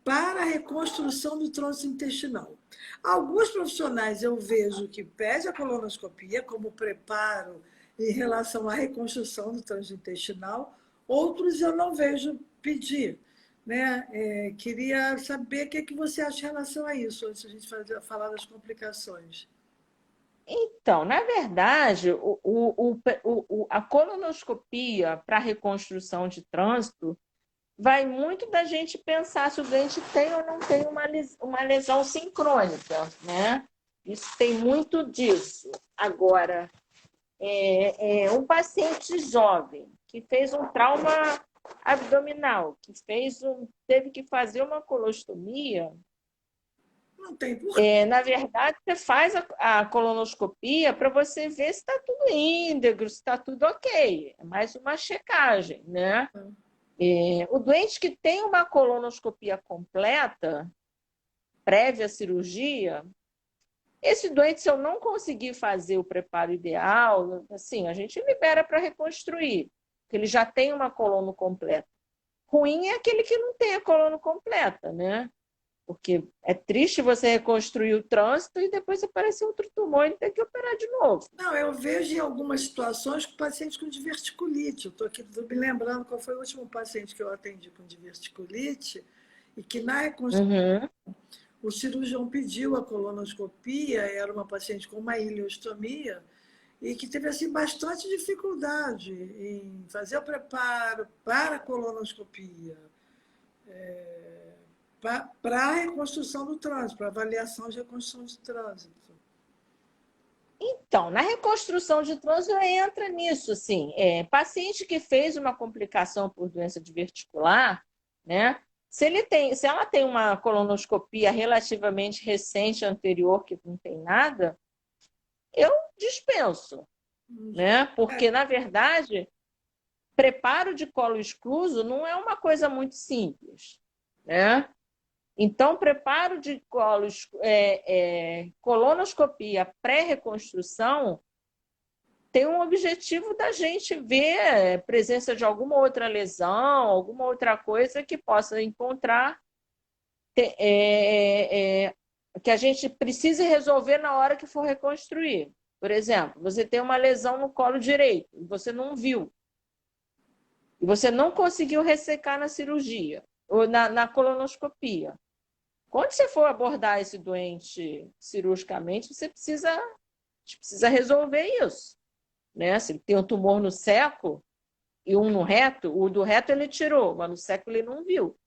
para a reconstrução do trânsito intestinal. Alguns profissionais eu vejo que pedem a colonoscopia como preparo em relação à reconstrução do trânsito intestinal, outros eu não vejo pedir. Né? Queria saber o que você acha em relação a isso, antes de a gente falar das complicações.
Então, na verdade, a colonoscopia para reconstrução de trânsito vai muito da gente pensar se o doente tem ou não tem uma lesão sincrônica, né? Isso tem muito disso. Agora, um paciente jovem que fez um trauma abdominal, que teve que fazer uma colostomia,
Não tem porquê.
Na verdade, você faz a colonoscopia para você ver se está tudo íntegro, se está tudo ok. É mais uma checagem, né? O doente que tem uma colonoscopia completa, prévia à cirurgia, esse doente, se eu não conseguir fazer o preparo ideal, assim, a gente libera para reconstruir, porque ele já tem uma colono completa. Ruim é aquele que não tem a colono completa, né? Porque é triste você reconstruir o trânsito e depois aparecer outro tumor e ter que operar de novo.
Não, eu vejo em algumas situações com pacientes com diverticulite. Eu estou aqui me lembrando qual foi o último paciente que eu atendi com diverticulite e que na reconstrução
Uhum.
o cirurgião pediu a colonoscopia, era uma paciente com uma ileostomia e que teve assim, bastante dificuldade em fazer o preparo para a colonoscopia, para a reconstrução do trânsito, para avaliação de reconstrução de trânsito.
Então, na reconstrução de trânsito entra nisso, assim, paciente que fez uma complicação por doença diverticular, né? Se ela tem uma colonoscopia relativamente recente, anterior, que não tem nada, eu dispenso, né? Porque, na verdade, preparo de colo excluso não é uma coisa muito simples, né? Então, preparo de colonoscopia pré-reconstrução tem um objetivo da gente ver a presença de alguma outra lesão, alguma outra coisa que possa encontrar, que a gente precise resolver na hora que for reconstruir. Por exemplo, você tem uma lesão no colo direito, e você não viu, e você não conseguiu ressecar na cirurgia, ou na colonoscopia. Quando você for abordar esse doente cirurgicamente, você precisa resolver isso, né? Se ele tem um tumor no seco e um no reto, o do reto ele tirou, mas no seco ele não viu.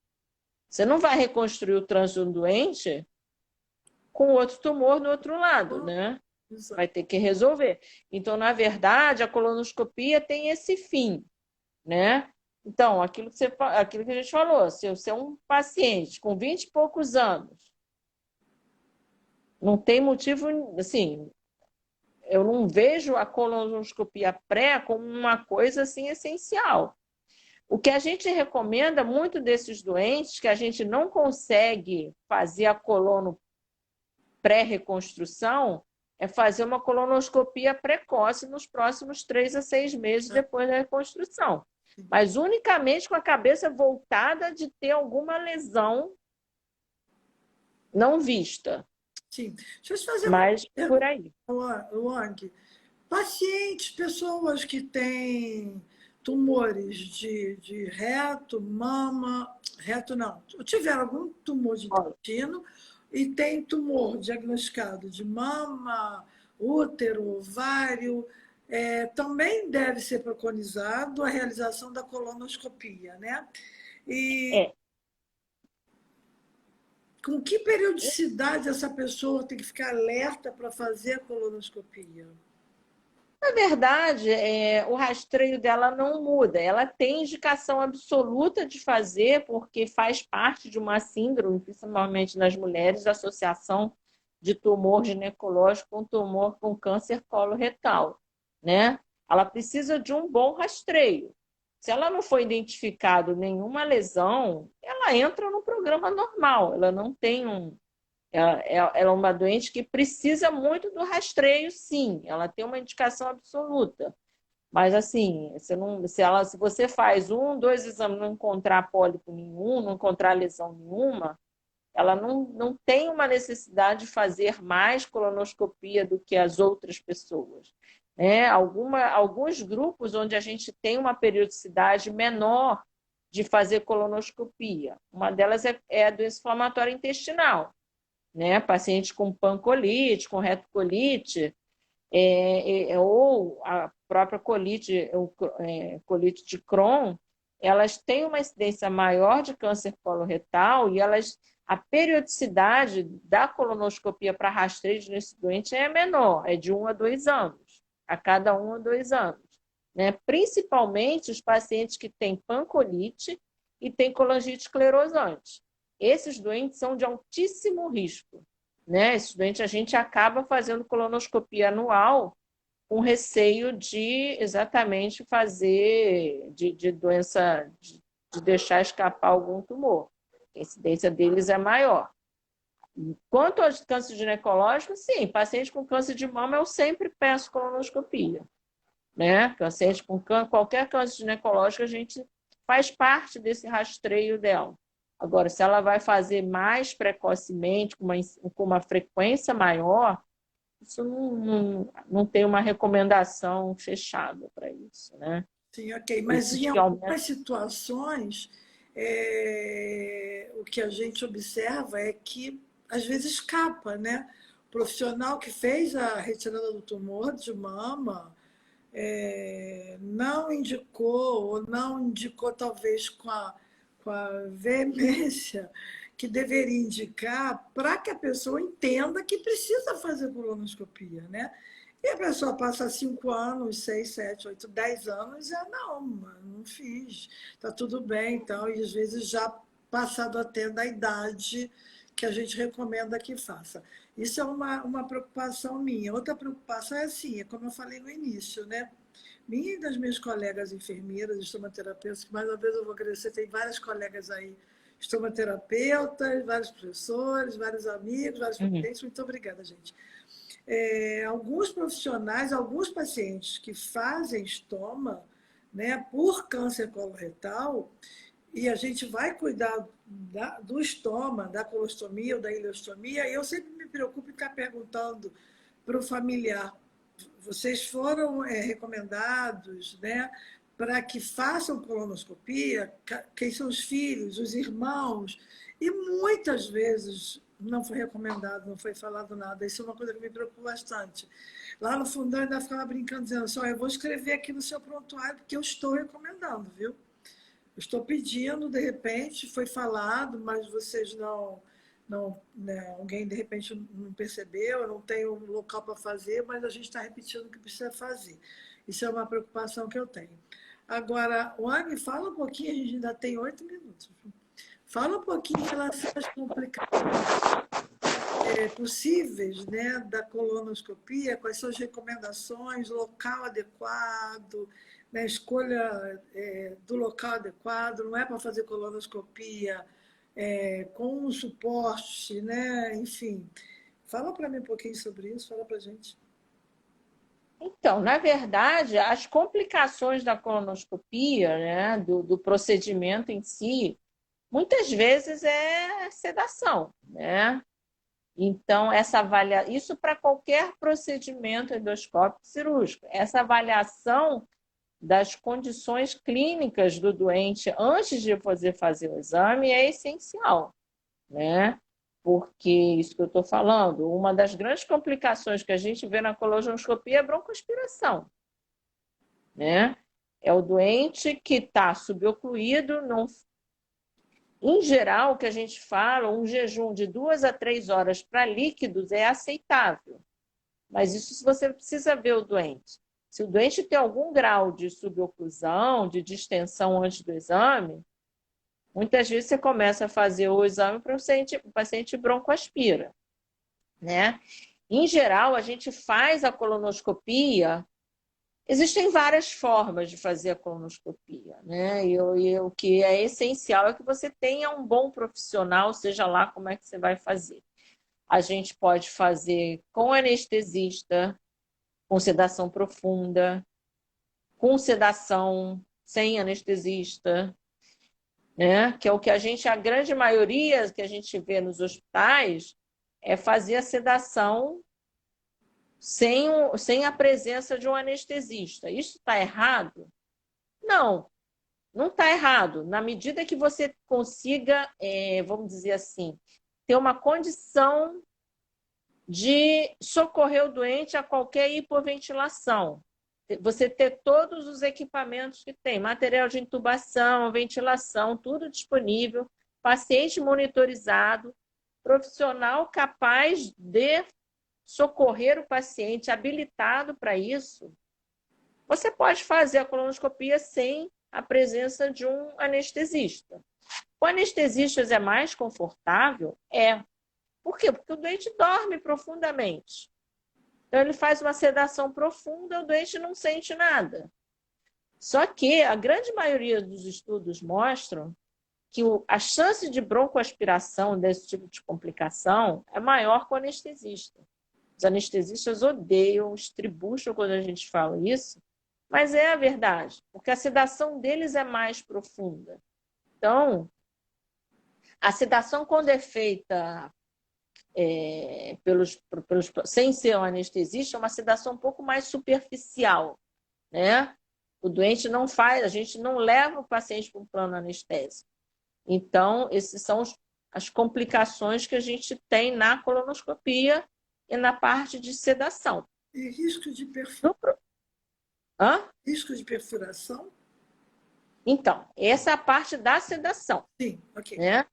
Você não vai reconstruir o trânsito do doente com outro tumor no outro lado, né? Vai ter que resolver. Então, na verdade, a colonoscopia tem esse fim, né? Então, aquilo que a gente falou, se você é um paciente com 20 e poucos anos, não tem motivo, assim, eu não vejo a colonoscopia pré como uma coisa assim essencial. O que a gente recomenda muito desses doentes que a gente não consegue fazer a colono pré-reconstrução é fazer uma colonoscopia precoce nos próximos 3 a 6 meses depois da reconstrução. Mas unicamente com a cabeça voltada de ter alguma lesão não vista.
Sim. Deixa eu te fazer uma
Mas por aí.
Luang. Pacientes, pessoas que têm tumores de reto, mama, reto não, tiveram algum tumor de intestino e tem tumor diagnosticado de mama, útero, ovário, também deve ser preconizado a realização da colonoscopia, né? E com que periodicidade essa pessoa tem que ficar alerta para fazer a colonoscopia?
Na verdade, o rastreio dela não muda. Ela tem indicação absoluta de fazer, porque faz parte de uma síndrome, principalmente nas mulheres, da associação de tumor ginecológico com tumor com câncer coloretal, né? Ela precisa de um bom rastreio. Se ela não for identificado nenhuma lesão, ela entra no programa normal. Ela não tem ela é uma doente que precisa muito do rastreio, sim. Ela tem uma indicação absoluta. Mas, assim, se você faz 1, 2 exames e não encontrar pólipo nenhum, não encontrar lesão nenhuma, ela não tem uma necessidade de fazer mais colonoscopia do que as outras pessoas. Né? Alguns grupos onde a gente tem uma periodicidade menor de fazer colonoscopia. Uma delas é a doença inflamatória intestinal, né? Paciente com pancolite, com retocolite, ou a própria colite, colite de Crohn, elas têm uma incidência maior de câncer coloretal e a periodicidade da colonoscopia para rastreio nesse doente é menor, é de 1 a 2 anos, a cada 1 a 2 anos. Né? Principalmente os pacientes que têm pancolite e têm colangite esclerosante. Esses doentes são de altíssimo risco, né? Esse doente, a gente acaba fazendo colonoscopia anual com receio de exatamente fazer, de doença, de deixar escapar algum tumor. A incidência deles é maior. Quanto aos câncer ginecológico, sim, paciente com câncer de mama, eu sempre peço colonoscopia, né? Paciente com qualquer câncer ginecológico, a gente faz parte desse rastreio dela. Agora, se ela vai fazer mais precocemente, com uma frequência maior, isso não tem uma recomendação fechada para isso, né?
Sim, ok. Mas em
Esses que aumentam.
algumas situações, o que a gente observa é que às vezes escapa, né? O profissional que fez a retirada do tumor de mama não indicou, ou não indicou talvez com a veemência que deveria indicar para que a pessoa entenda que precisa fazer colonoscopia, né? E a pessoa passa 5 anos, 6, 7, 8, 10 anos e não, mano, não fiz, tá tudo bem e tal, e às vezes já passado até da idade que a gente recomenda que faça. Isso é uma preocupação minha. Outra preocupação é assim, é como eu falei no início, né? Minha e das minhas colegas enfermeiras, estomaterapeutas, que mais uma vez eu vou crescer, tem várias colegas aí, estomaterapeutas, vários professores, vários amigos, vários pacientes. Muito obrigada, gente. Alguns profissionais, alguns pacientes que fazem estoma, né, por câncer coloretal, e a gente vai cuidar do estoma, da colostomia ou da ileostomia, e eu sempre me preocupo em ficar perguntando para o familiar: vocês foram recomendados, né, para que façam colonoscopia? Quem são os filhos, os irmãos? E muitas vezes não foi recomendado, não foi falado nada. Isso é uma coisa que me preocupa bastante. Lá no fundão ainda ficava brincando, dizendo só: eu vou escrever aqui no seu prontuário porque eu estou recomendando, viu? Eu estou pedindo, de repente, foi falado, mas vocês não, né, alguém de repente não percebeu, não tem um local para fazer, mas a gente está repetindo o que precisa fazer. Isso é uma preocupação que eu tenho. Agora, Wang, fala um pouquinho, a gente ainda tem 8 minutos. Fala um pouquinho em relação às complicações possíveis, né, da colonoscopia, quais são as recomendações, local adequado, né, escolha do local adequado, não é para fazer colonoscopia com um suporte, né, enfim. Fala para mim um pouquinho sobre isso, fala para a gente.
Então, na verdade, as complicações da colonoscopia, né, do procedimento em si, muitas vezes é sedação, né? Então, isso para qualquer procedimento endoscópico cirúrgico. Essa avaliação das condições clínicas do doente antes de fazer o exame é essencial, né? Porque isso que eu estou falando, uma das grandes complicações que a gente vê na colonoscopia é a broncoaspiração, né? É o doente que está subocluído, não. Em geral, o que a gente fala, um jejum de 2 a 3 horas para líquidos é aceitável. Mas isso se você precisa ver o doente. Se o doente tem algum grau de suboclusão, de distensão antes do exame, muitas vezes você começa a fazer o exame para o paciente broncoaspira, né? Em geral, a gente faz a colonoscopia. Existem várias formas de fazer a colonoscopia, né? E o que é essencial é que você tenha um bom profissional, seja lá como é que você vai fazer. A gente pode fazer com anestesista, com sedação profunda, com sedação sem anestesista, né? Que é o que a grande maioria que a gente vê nos hospitais é fazer a sedação sem a presença de um anestesista. Isso está errado? Não, não está errado. Na medida que você consiga, vamos dizer assim, ter uma condição de socorrer o doente a qualquer hipoventilação. Você ter todos os equipamentos que tem, material de intubação, ventilação, tudo disponível, paciente monitorizado, profissional capaz de socorrer o paciente, habilitado para isso. Você pode fazer a colonoscopia sem a presença de um anestesista. Com anestesistas é mais confortável? É. Por quê? Porque o doente dorme profundamente. Então, ele faz uma sedação profunda, o doente não sente nada. Só que a grande maioria dos estudos mostram que a chance de broncoaspiração desse tipo de complicação é maior com o anestesista. Os anestesistas odeiam, estribucham quando a gente fala isso, mas é a verdade, porque a sedação deles é mais profunda. Então, a sedação, quando é feita sem ser um anestesista, é uma sedação um pouco mais superficial, né? O doente não faz, a gente não leva o paciente para um plano anestésico. Então, essas são as complicações que a gente tem na colonoscopia e na parte de sedação.
E risco de perfuração? Risco de perfuração?
Então, essa é a parte da sedação.
Sim, ok.
Né?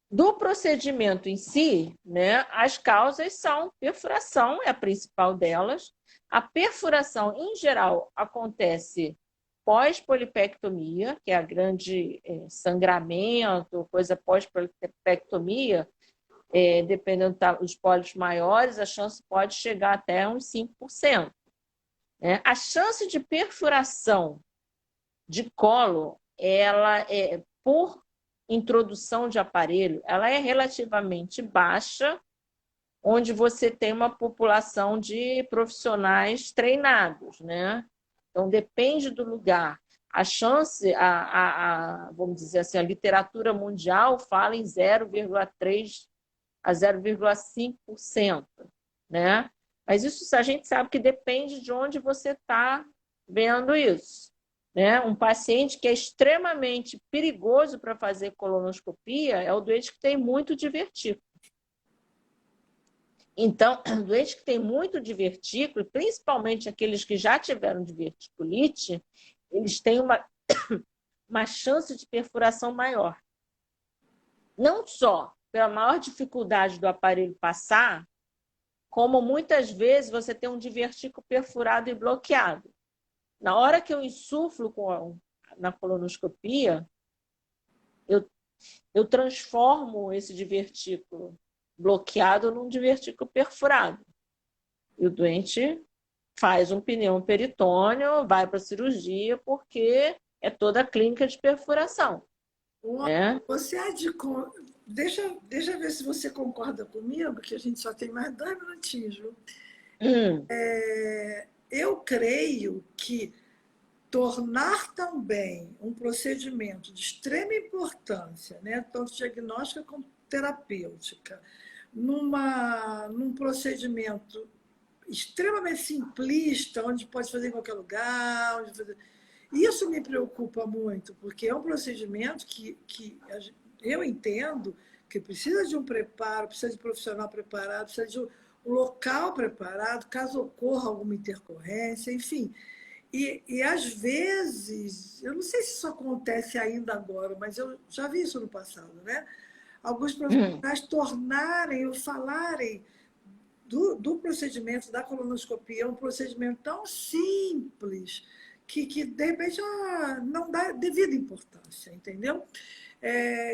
Do procedimento em si, né, as causas são perfuração, é a principal delas. A perfuração, em geral, acontece pós-polipectomia, que é a grande sangramento, coisa pós-polipectomia, dependendo dos pólipos maiores, a chance pode chegar até uns 5%. Né? A chance de perfuração de colo, ela é, por introdução de aparelho, ela é relativamente baixa, onde você tem uma população de profissionais treinados, né? Então, depende do lugar. A chance, vamos dizer assim, a literatura mundial fala em 0,3% a 0,5%, né? Mas isso a gente sabe que depende de onde você está vendo isso. Né? Um paciente que é extremamente perigoso para fazer colonoscopia é o doente que tem muito divertículo. Então, o doente que tem muito divertículo, principalmente aqueles que já tiveram diverticulite, eles têm uma chance de perfuração maior. Não só pela maior dificuldade do aparelho passar, como muitas vezes você tem um divertículo perfurado e bloqueado. Na hora que eu insuflo na colonoscopia, eu transformo esse divertículo bloqueado num divertículo perfurado. E o doente faz um pneu peritônio, vai para a cirurgia, porque é toda a clínica de perfuração. Né?
Você deixa eu ver se você concorda comigo, que a gente só tem mais 2 minutinhos, viu? Eu creio que tornar também um procedimento de extrema importância, né, tanto diagnóstica como terapêutica, num procedimento extremamente simplista, onde pode fazer em qualquer lugar, isso me preocupa muito, porque é um procedimento que eu entendo que precisa de um preparo, precisa de um profissional preparado, precisa de um local preparado, caso ocorra alguma intercorrência, enfim. E às vezes, eu não sei se isso acontece ainda agora, mas eu já vi isso no passado, né? Alguns profissionais tornarem ou falarem do procedimento da colonoscopia, um procedimento tão simples que de repente não dá devida importância, entendeu?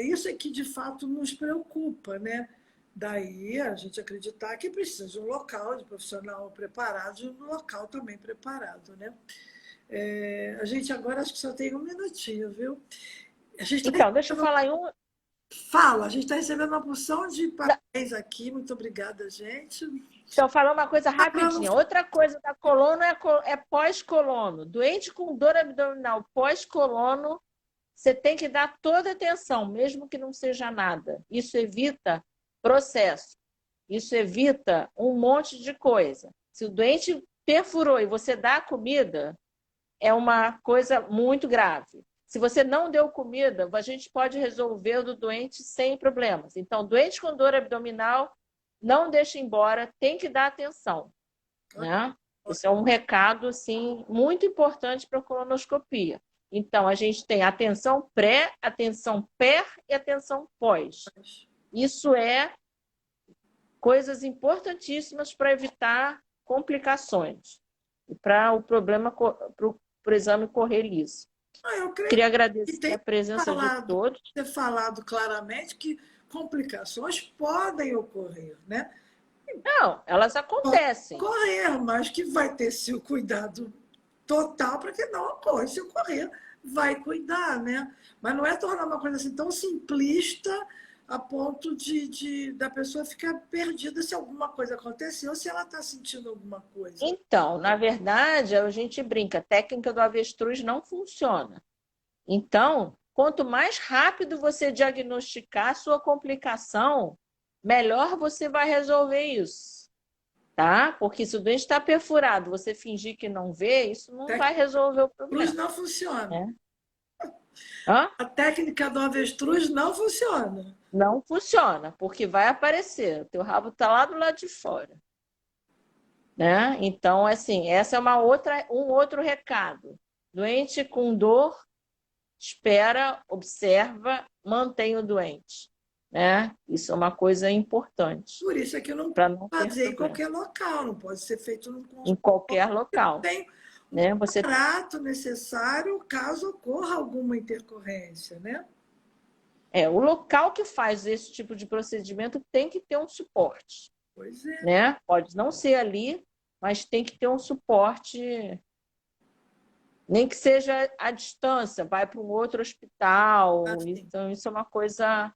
Isso é que de fato nos preocupa, né? Daí a gente acreditar que precisa de um local, de profissional preparado, de um local também preparado, né? A gente agora acho que só tem 1 minutinho, viu?
Então, deixa eu falar em um...
Fala, a gente está recebendo uma porção de parabéns aqui, muito obrigada, gente.
Então, falar uma coisa rapidinha. Outra coisa da colono é pós-colono. Doente com dor abdominal pós-colono, você tem que dar toda atenção, mesmo que não seja nada. Isso evita processo. Isso evita um monte de coisa. Se o doente perfurou e você dá a comida, é uma coisa muito grave. Se você não deu comida, a gente pode resolver o do doente sem problemas. Então, doente com dor abdominal, não deixa embora, tem que dar atenção. Né? Isso é um recado assim, muito importante para a colonoscopia. Então, a gente tem atenção pré, atenção per e atenção pós. Isso é coisas importantíssimas para evitar complicações e para o problema, para o exame correr liso. Queria agradecer a presença de todos.
Ter falado claramente que complicações podem ocorrer, né?
Não, elas acontecem.
Ocorrer, mas que vai ter seu cuidado total para que não ocorra. Se ocorrer, vai cuidar, né? Mas não é tornar uma coisa assim tão simplista a ponto da pessoa ficar perdida se alguma coisa aconteceu ou se ela está sentindo alguma coisa.
Então, na verdade, a gente brinca, a técnica do avestruz não funciona. Então, quanto mais rápido você diagnosticar a sua complicação, melhor você vai resolver isso, tá? Porque se o dente está perfurado, você fingir que não vê, isso não vai resolver o problema.
Avestruz não funciona.
Né? Hã?
A técnica do avestruz não funciona.
Não funciona, porque vai aparecer. O teu rabo está lá do lado de fora. Né? Então, assim, essa é um outro recado. Doente com dor, espera, observa, mantém o doente. Né? Isso é uma coisa importante.
Por isso é que não
pode
fazer em qualquer local, não pode ser feito num
em qualquer local.
Tem um
né?
trato necessário caso ocorra alguma intercorrência, né?
O local que faz esse tipo de procedimento tem que ter um suporte.
Pois é.
Né? Pode não ser ali, mas tem que ter um suporte, nem que seja à distância, vai para um outro hospital. Então, isso é uma coisa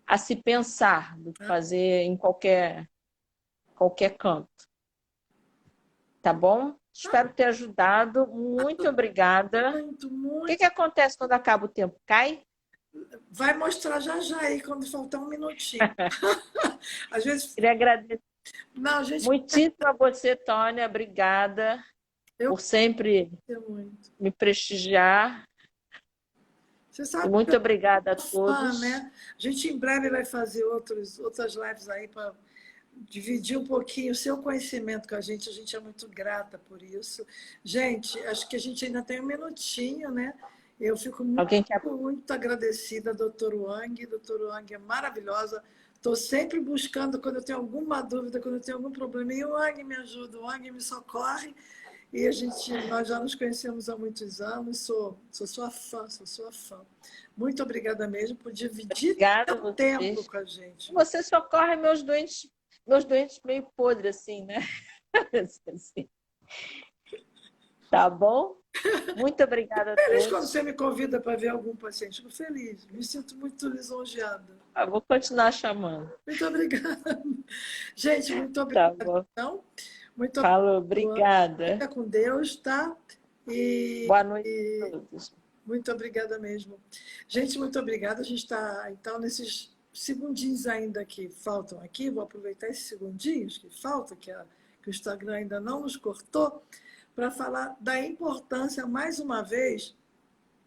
a se pensar, do que fazer em qualquer canto. Tá bom? Espero ter ajudado. Muito obrigada.
Muito.
O que acontece quando acaba o tempo? Cai?
Vai mostrar já aí, quando faltar um minutinho. Às vezes...
Queria agradecer
Não, gente...
muitíssimo a você, Tônia. Obrigada por sempre me prestigiar.
Você sabe,
e muito obrigada a todos.
Né? A gente em breve vai fazer outras lives aí para dividir um pouquinho o seu conhecimento com a gente. A gente é muito grata por isso. Gente, acho que a gente ainda tem um minutinho, né? Eu fico muito agradecida, doutor Wang. Doutor Wang é maravilhosa. Estou sempre buscando, quando eu tenho alguma dúvida, quando eu tenho algum probleminha, o Wang me ajuda, o Wang me socorre. E nós já nos conhecemos há muitos anos, sou sua fã. Muito obrigada mesmo por dividir o tempo com a gente.
Você socorre meus doentes meio podres, assim, né? Assim. Tá bom? Muito obrigada a todos.
Feliz quando você me convida para ver algum paciente. Fico feliz, me sinto muito lisonjeada.
Vou continuar chamando.
Muito obrigada. Gente, muito obrigada.
Tá bom.
Então,
obrigada.
Fica com Deus, tá?
Boa noite a todos.
Muito obrigada mesmo. Gente, muito obrigada. A gente está, então, nesses segundinhos ainda que faltam aqui. Vou aproveitar esses segundinhos que faltam, que o Instagram ainda não nos cortou, para falar da importância, mais uma vez,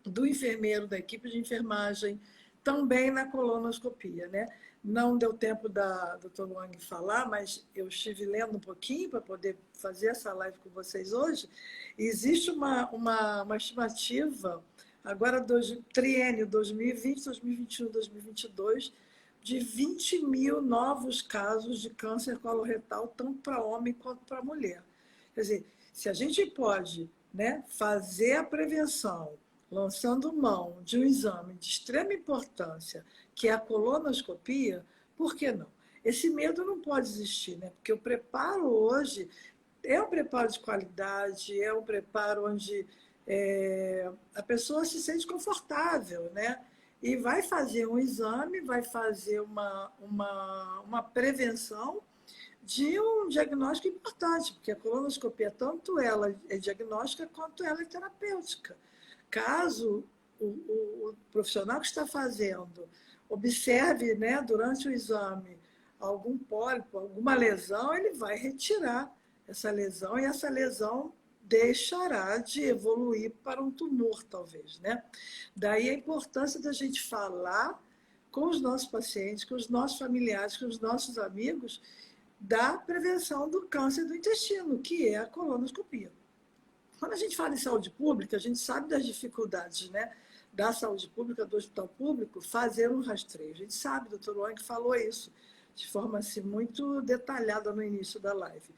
do enfermeiro, da equipe de enfermagem, também na colonoscopia, né? Não deu tempo da doutora Wang falar, mas eu estive lendo um pouquinho para poder fazer essa live com vocês hoje. Existe uma estimativa, agora triênio 2020, 2021, 2022, de 20 mil novos casos de câncer coloretal, tanto para homem quanto para mulher. Quer dizer, se a gente pode, né, fazer a prevenção, lançando mão de um exame de extrema importância, que é a colonoscopia, por que não? Esse medo não pode existir, né? Porque o preparo hoje é um preparo de qualidade, é um preparo onde a pessoa se sente confortável, né? E vai fazer um exame, vai fazer uma prevenção de um diagnóstico importante, porque a colonoscopia, tanto ela é diagnóstica quanto ela é terapêutica. Caso o profissional que está fazendo observe, né, durante o exame algum pólipo, alguma lesão, ele vai retirar essa lesão e essa lesão deixará de evoluir para um tumor, talvez, né? Daí a importância da gente falar com os nossos pacientes, com os nossos familiares, com os nossos amigos, da prevenção do câncer do intestino, que é a colonoscopia. Quando a gente fala em saúde pública, a gente sabe das dificuldades, né, da saúde pública, do hospital público, fazer um rastreio. A gente sabe, o doutor Wang falou isso de forma assim, muito detalhada no início da live.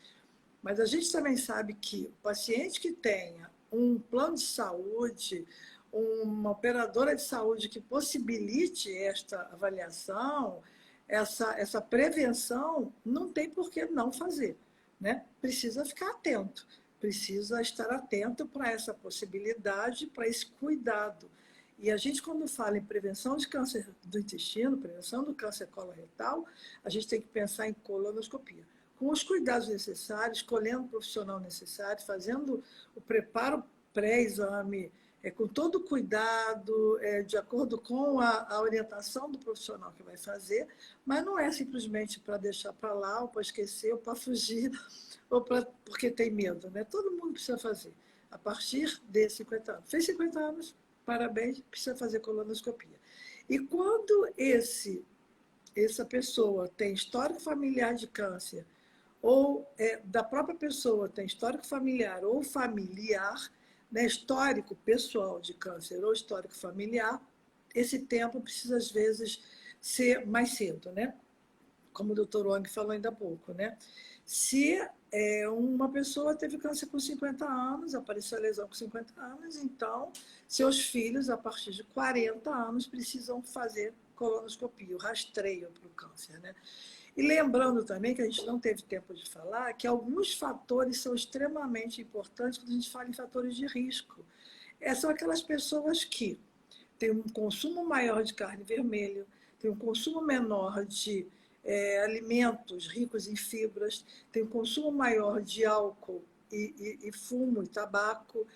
Mas a gente também sabe que o paciente que tenha um plano de saúde, uma operadora de saúde que possibilite esta avaliação, essa prevenção, não tem por que não fazer, né? Precisa ficar atento, precisa estar atento para essa possibilidade, para esse cuidado. E a gente, quando fala em prevenção de câncer do intestino, prevenção do câncer coloretal, a gente tem que pensar em colonoscopia. Com os cuidados necessários, escolhendo o profissional necessário, fazendo o preparo pré-exame, com todo o cuidado, de acordo com a orientação do profissional que vai fazer, mas não é simplesmente para deixar para lá, ou para esquecer, ou para fugir, ou porque tem medo, né? Todo mundo precisa fazer, a partir de 50 anos. Fez 50 anos, parabéns, precisa fazer colonoscopia. E quando essa pessoa tem histórico familiar de câncer, ou da própria pessoa tem histórico familiar ou familiar, né, histórico pessoal de câncer ou histórico familiar, esse tempo precisa, às vezes, ser mais cedo, né? Como o doutor Wang falou ainda há pouco, né? Se uma pessoa teve câncer com 50 anos, apareceu a lesão com 50 anos, então seus filhos, a partir de 40 anos, precisam fazer colonoscopia, o rastreio para o câncer, né? E lembrando também, que a gente não teve tempo de falar, que alguns fatores são extremamente importantes quando a gente fala em fatores de risco. São aquelas pessoas que têm um consumo maior de carne vermelha, têm um consumo menor de alimentos ricos em fibras, têm um consumo maior de álcool e fumo e tabaco,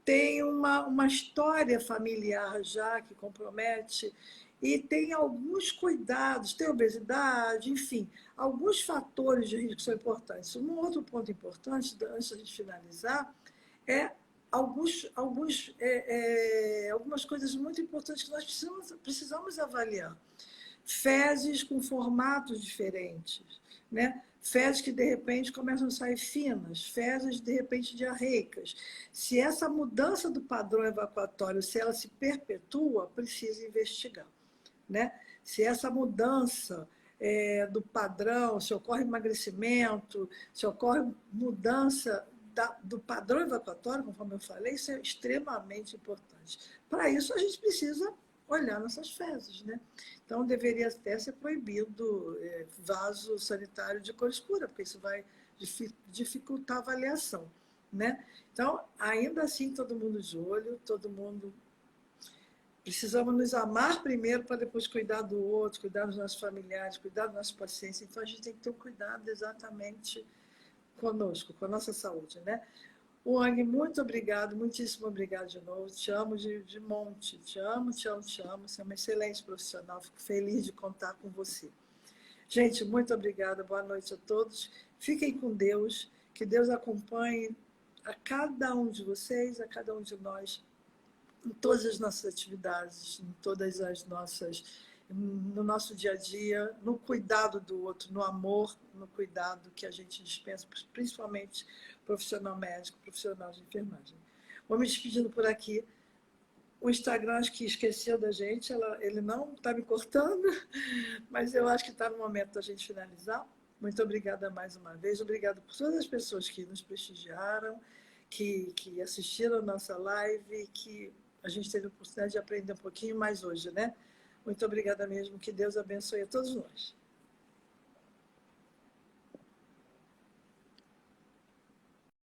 tem uma história familiar já que compromete, e tem alguns cuidados, tem obesidade, enfim, alguns fatores de risco são importantes. Um outro ponto importante, antes da gente finalizar, é algumas coisas muito importantes que nós precisamos avaliar. Fezes com formatos diferentes, né? Fezes que, de repente, começam a sair finas, fezes, de repente, diarreicas. Se essa mudança do padrão evacuatório, se ela se perpetua, precisa investigar, né? Se essa mudança do padrão, se ocorre emagrecimento, se ocorre mudança do padrão evacuatório, conforme eu falei, isso é extremamente importante. Para isso, a gente precisa olhar nossas fezes, né? Então, deveria até ser proibido vaso sanitário de cor escura, porque isso vai dificultar a avaliação, né? Então, ainda assim, todo mundo de olho, todo mundo... Precisamos nos amar primeiro para depois cuidar do outro, cuidar dos nossos familiares, cuidar dos nossos pacientes. Então, a gente tem que ter um cuidado exatamente conosco, com a nossa saúde, né? Wang, muito obrigado, muitíssimo obrigado de novo. Te amo de monte, te amo, te amo, te amo. Você é uma excelente profissional, fico feliz de contar com você. Gente, muito obrigada, boa noite a todos. Fiquem com Deus, que Deus acompanhe a cada um de vocês, a cada um de nós, em todas as nossas atividades, em todas as nossas, no nosso dia a dia, no cuidado do outro, no amor, no cuidado que a gente dispensa, principalmente profissional médico, profissional de enfermagem. Vou me despedindo por aqui. O Instagram acho que esqueceu da gente, ele não está me cortando, mas eu acho que está no momento da gente finalizar. Muito obrigada mais uma vez, obrigada por todas as pessoas que nos prestigiaram, que assistiram a nossa live, que a gente teve a oportunidade de aprender um pouquinho mais hoje, né? Muito obrigada mesmo, que Deus abençoe a todos nós.